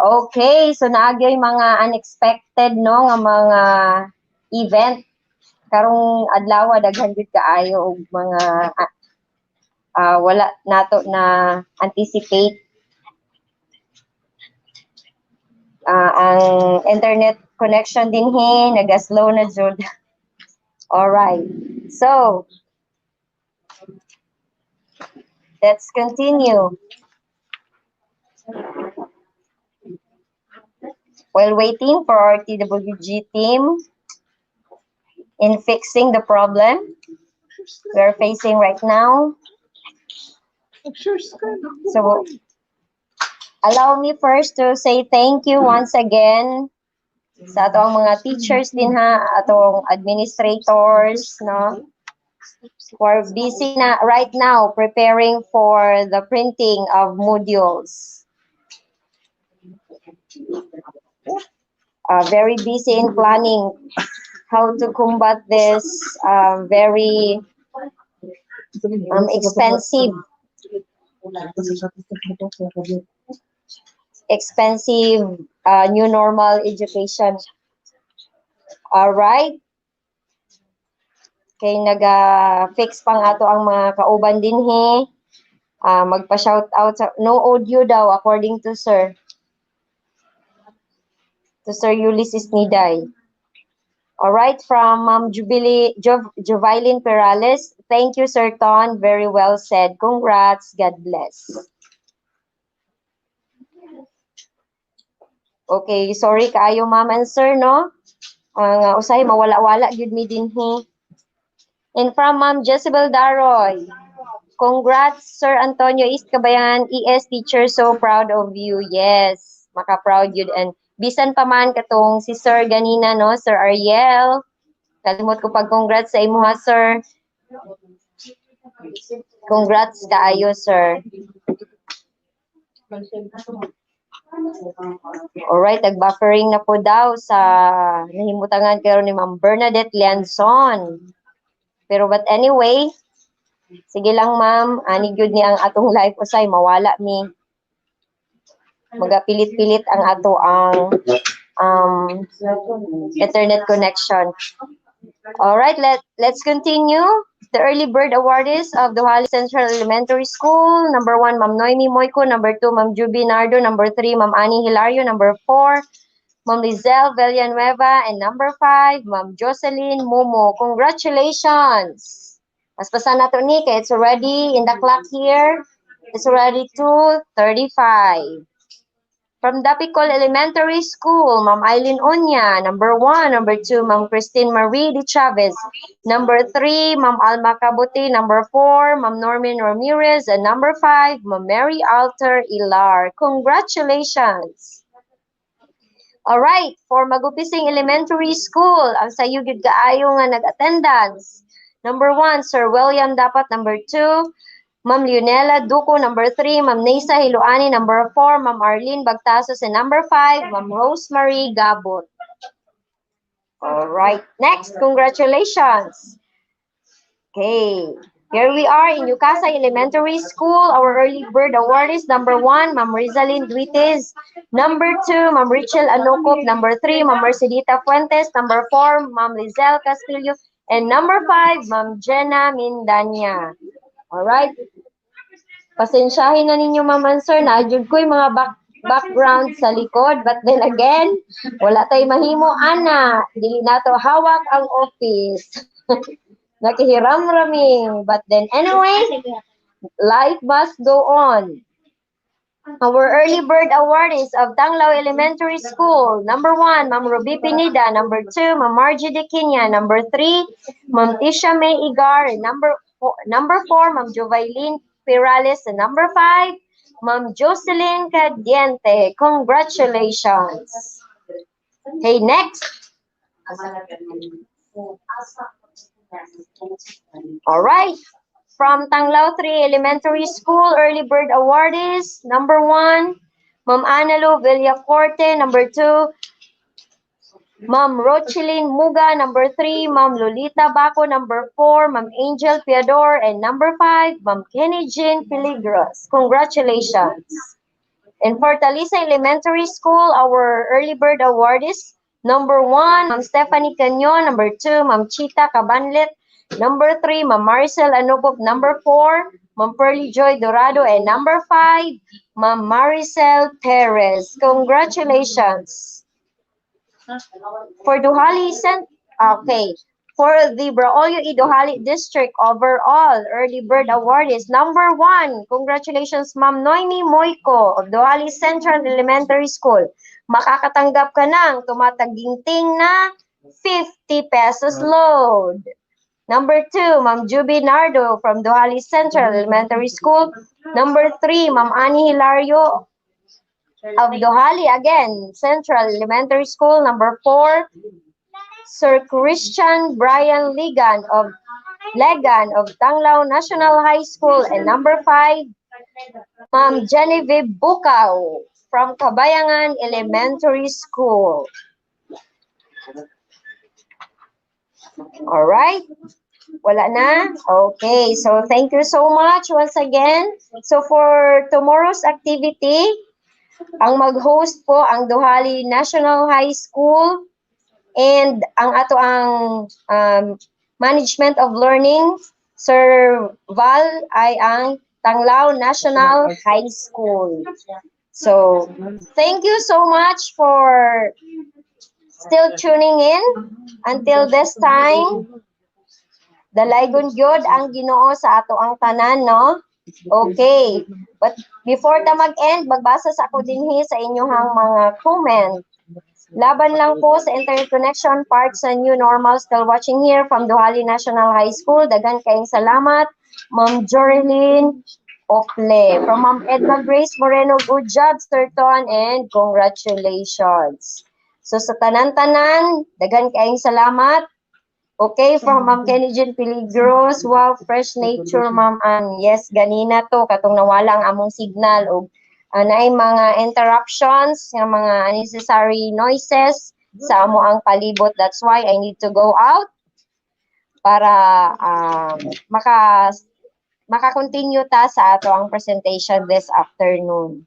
Okay, so naagay mga unexpected no nga mga event karong adlaw daghan gid kaayo og mga wala nato na anticipate ang internet connection din naga-slow na jud. All right. So let's continue. While waiting for our TWG team in fixing the problem we're facing right now. So allow me first to say thank you once again Sa ato ang mga teachers din ha, atong administrators, no? We're busy na right now preparing for the printing of modules. Very busy in planning how to combat this very expensive new normal education. All right. Kay naga-fix pang ato ang mga kauban din he. Magpa-shout out sa no audio daw according to Sir. To Sir Ulysses Niday. All right, from Ma'am Jovailin Perales. Thank you, Sir Ton. Very well said. Congrats. God bless. Okay, sorry kaayo ma'am and sir, no? Ang usahay mawala-wala gyud mi dinhi. And from Ma'am Jezebel Daroy. Congrats, Sir Antonio East Kabayan, ES teacher. So proud of you. Yes, maka-proud yun. And bisan pa man katong si Sir ganina, no? Sir Ariel. Kalimot ko pag-congrats sa imo ha, Sir. Congrats kaayo, Sir. Alright, nag-buffering na po daw sa nahimutangan karon ni Ma'am Bernadette Lianzon. Pero but anyway, sige lang ma'am, ani gyud ni ang atong live usay mawala mi. Magapilit-pilit ang ato ang internet connection. All right, let's continue. The early bird awardees of Duhali Central Elementary School. Number 1, Ma'am Noemi Moico. Number 2, Ma'am Juby Nardo. Number 3, Ma'am Annie Hilario. Number 4, Ma'am Lizelle Villanueva. And number 5, Ma'am Jocelyn Momo. Congratulations! Mas pasan nato ni kay it's already in the clock here. It's already 2:35. From Dapicol Elementary School, Ma'am Eileen Onya. Number 1. Number 2, Ma'am Christine Marie de Chavez. Number 3, Ma'am Alma Cabuti. Number 4, Ma'am Norman Ramirez. And number 5, Ma'am Mary Alter Ilar. Congratulations! All right, for Magupising Elementary School, ang sayo gyud kaayo nga nag-attendance. Number 1, Sir William Dapat. Number 2, Ma'am Leonela Duco. Number 3, Ma'am Neysa Hiluani. Number 4, Ma'am Arlene Bagtasos. And number 5, Ma'am Rosemary Gabot. All right, next, congratulations. Okay, here we are in Yucasa Elementary School. Our early bird award is number 1, Ma'am Rizalyn Duites. Number 2, Ma'am Rachel Anokop. Number 3, Ma'am Mercedita Fuentes. Number 4, Ma'am Lizelle Castillo. And number 5, Ma'am Jenna Mindanya. Alright. Pasensyahin na ninyo, Ma'am and Sir. Naadjud ko yung mga background sa likod. But then again, wala tayo mahimo, ana. Dili na to hawak ang office. Nakihiram-raming. But then anyway, life must go on. Our early bird award is of Tanglao Elementary School. Number 1, Ma'am Ruby Pinida. Number 2, Ma'am Margie De Quiña. Number 3, Ma'am Tisha May Igar. And number 4, Ma'am Jovailin Perales. And number 5, Ma'am Jocelyn Cadiente. Congratulations. Okay, next. All right. From Tanglao 3 Elementary School, Early Bird Awardees. Number 1, Ma'am Analo Villacorte. Number 2, Ma'am Rochilin Muga. Number 3, Ma'am Lolita Baco. Number 4, Ma'am Angel Piador. And number 5, Ma'am Kenny Jean Peligros. Congratulations. In Fortaleza Elementary School, our Early Bird Awardees. Number 1, Ma'am Stephanie Canyon. Number 2, Ma'am Chita Cabanlet. Number 3, Ma'am Maricel Anubop. Number 4, Ma'am Pearly Joy Dorado. And number 5, Ma'am Maricel Perez. Congratulations. For Duhali okay. For the Braolio Idohali District overall, Early Bird Award is number 1. Congratulations, Ma'am Noemi Moico of Duhali Central Elementary School. Makakatanggap ka ng tumataginting na 50 pesos load. Number 2, Ma'am Juby Nardo from Duhali Central Elementary School. Number 3, Ma'am Annie Hilario of Dohali, again, Central Elementary School. Number 4, Sir Christian Brian Legan of Tanglao National High School. And number 5, Ma'am Genevieve Bukaw from Kabayangan Elementary School. All right. Wala na? Okay. So, thank you so much once again. So, for tomorrow's activity, ang mag-host po ang Dohali National High School and ang ato ang Management of Learning, Sir Val, ay ang Tanglao National High School. So, thank you so much for still tuning in until this time. Dalaygon gyud ang Ginoo sa ato ang tanan, no? Okay. But before ta mag-end, magbasa sa ako dinhi sa inyohang mga comment. Laban lang po sa internet connection part sa new normal. Still watching here from Dohali National High School. Dagan kayong salamat. Ma'am Jorlyn Ople. From Ma'am Edna Grace Moreno, good job, Sir Ton, and congratulations. So sa tanan-tanan, dagan kayong salamat. Okay, from Ma'am Kenny Jean Piligros, wow, fresh nature, Ma'am Ann. Yes, ganina to, katong nawala ang among signal. O naay mga interruptions, yung mga unnecessary noises sa amo ang palibot. That's why I need to go out para maka-continue ta sa ato ang presentation this afternoon.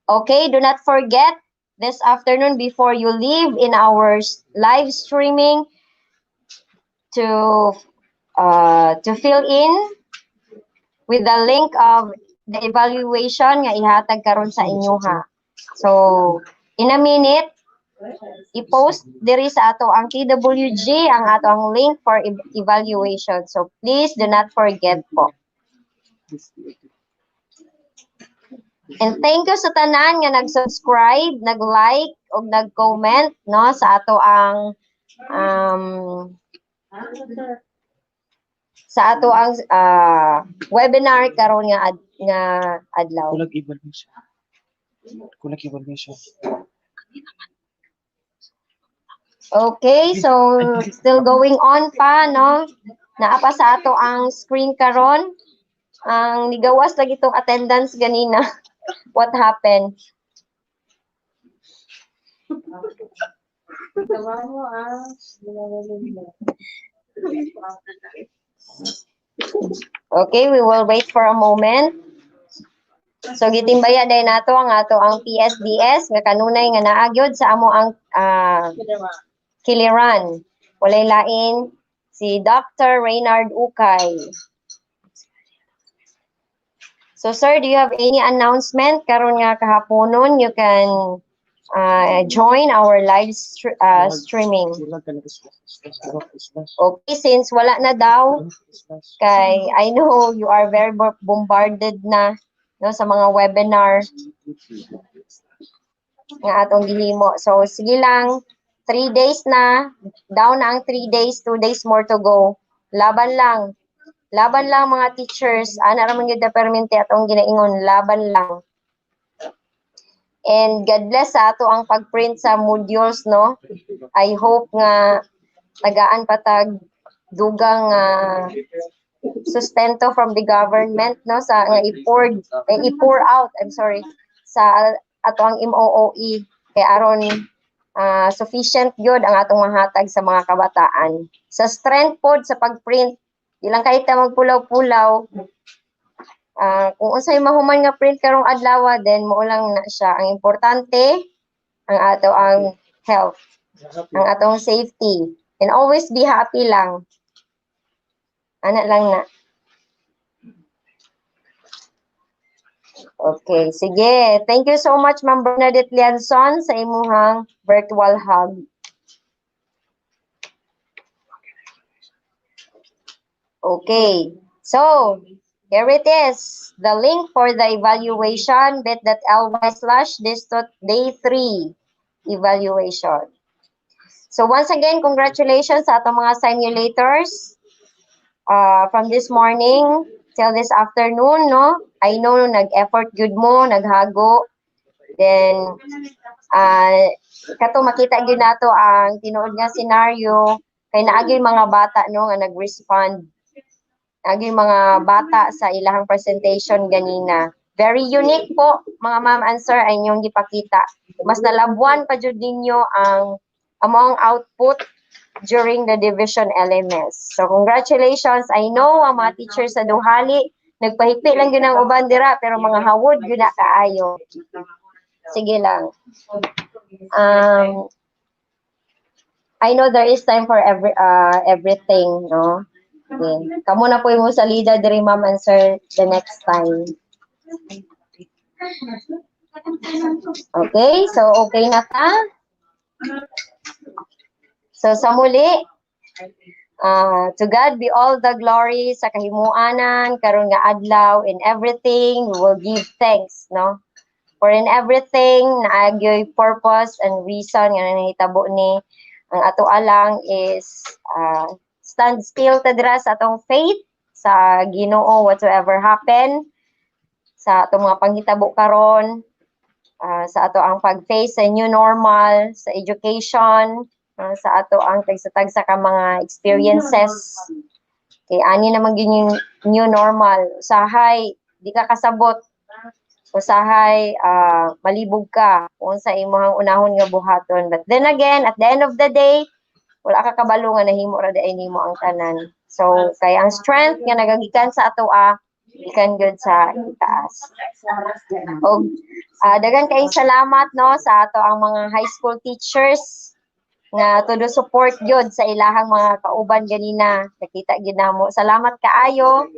Okay, do not forget this afternoon before you leave in our live streaming to fill in with the link of the evaluation nga ihatag karon sa inyo ha. So, in a minute, i-post diri sa ato ang TWG ang ato ang link for evaluation. So, please do not forget po. And thank you sa tanan nga nag-subscribe, nag-like, o nag-comment no sa ato ang webinar karon nga adlaw. Okay, so still going on pa no. Naa pa sa ato ang screen karon. Ang nigawas lagi itong attendance ganina. What happened? Okay, we will wait for a moment. So gitimbaya day nato ang ato ang PSDS nga kanunay nga naagyod sa amo ang kiliran. Walay lain si Dr. Reynard Ukay. So, sir, do you have any announcement? Karon nga kahaponon, you can join our live streaming. Okay, since wala na daw, kay I know you are very bombarded na no, sa mga webinar nga atong gihimo. So, sige lang, 3 days na, down na ang 3 days, 2 days more to go. Laban lang. Laban lang mga teachers, ana ra man gyud permente atong ginaingon, laban lang. And God bless sa ato ang pagprint sa modules no. I hope nga tagaan patag dugang sustento from the government no sa nga i-pour out, I'm sorry, sa ato ang MOOE kay aron sufficient gyud ang atong mahatag sa mga kabataan. Sa strength pod sa pagprint ilang kahit ta magpulaw-pulaw, kung unsay mahuman nga print karong adlaw, then mo lang na siya. Ang importante, ang ato ang health, ang atong safety, and always be happy lang. Ana lang na. Okay, sige. Thank you so much, Ma'am Bernadette Lianson, sa imuhang virtual hug. Okay, so here it is, the link for the evaluation, bit.ly/day3 evaluation. So once again, congratulations sa atong mga simulators from this morning. till this afternoon, no? I know nag-effort good mo, naghago. Then, kato makita gyud nato ang tinuod nga scenario kay naagi mga bata no nga nag-respond. Naagi mga bata sa ilahang presentation ganina. Very unique po, mga ma'am and sir, ay inyong gipakita. Mas nalabuan pa jud ninyo ang among output during the division LMS. So congratulations. I know ang mga teachers sa Duhali nagpahipi lang gyud ang uban dira pero mga hawod gyud na kaayo. Sige lang. I know there is time for everything, no? Okay. Kamu na po yung salida diri ma'am and sir the next time. Okay, so okay na ta? So sa muli, to God be all the glory sa kahimuanan, karon nga adlaw, in everything, we will give thanks, no? For in everything, naagyo'y purpose and reason nga nahitabo ni, ang ato alang is stand still ta dira sa atong faith, sa Ginoo whatsoever happen, sa atong mga panghitabo karon, sa ato ang pag-face sa new normal, sa education, sa ato ang tagsa-tagsa ka mga experiences. Kay ani naman yung new normal. Usahay, di ka kasabot. Usahay, malibog ka kung sa imong unahon nga buhaton. But then again, at the end of the day, wala ka kabalo nga nahimo ra dai nimo ang tanan. So, kay ang strength nga nagagikan sa ato ikan good sa itaas. Og dagan kay salamat no sa ato ang mga high school teachers nga todo support gyud sa ilahang mga kauban ganina. Nakita gyud namo. Salamat kaayo.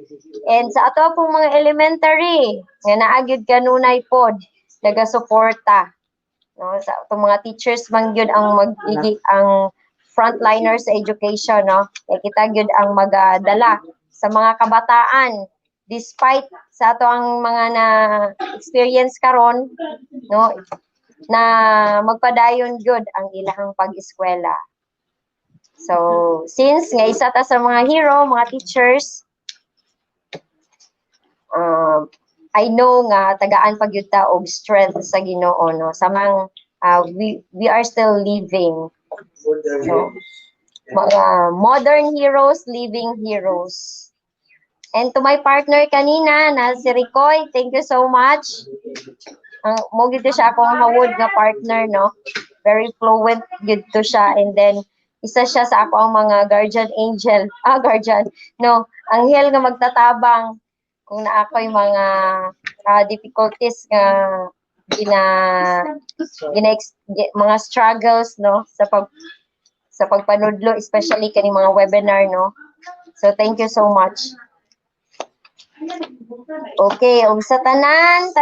And sa ato pong mga elementary nga naa gyud kanunay pod naga-suporta. No, sa atong mga teachers man gyud ang ang frontliners sa education, no. Kay kita gyud ang magadala sa mga kabataan despite sa ato ang mga na experience karon, no, na magpadayon gyud ang ilahang pag-eskwela. So since nga isa ta sa mga hero, mga teachers, I know nga tagaan pag yun ta og strength sa Ginoo, no, samang we are still living, so mga modern heroes, living heroes. And to my partner kanina na si Ricoy, thank you so much. Mo gid siya akong hawod nga partner, no. Very fluent gid to siya, and then isa siya sa ako ang mga guardian angel. Guardian. No, anghel nga magtatabang kung na ako'y mga difficulties nga mga struggles, no, sa pagpanudlo, especially kani mga webinar, no. So thank you so much. Okay, og sa tanan.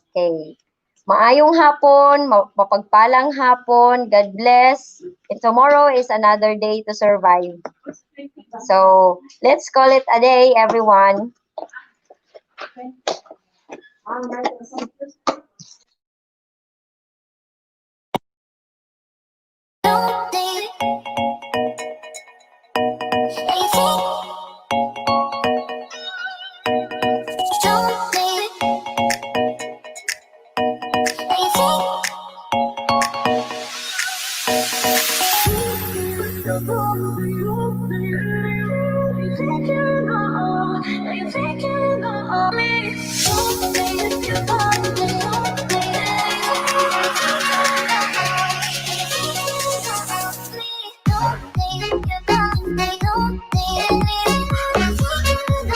Okay. Maayong hapon, mapagpalang hapon. God bless. And tomorrow is another day to survive. So, let's call it a day, everyone. Oh,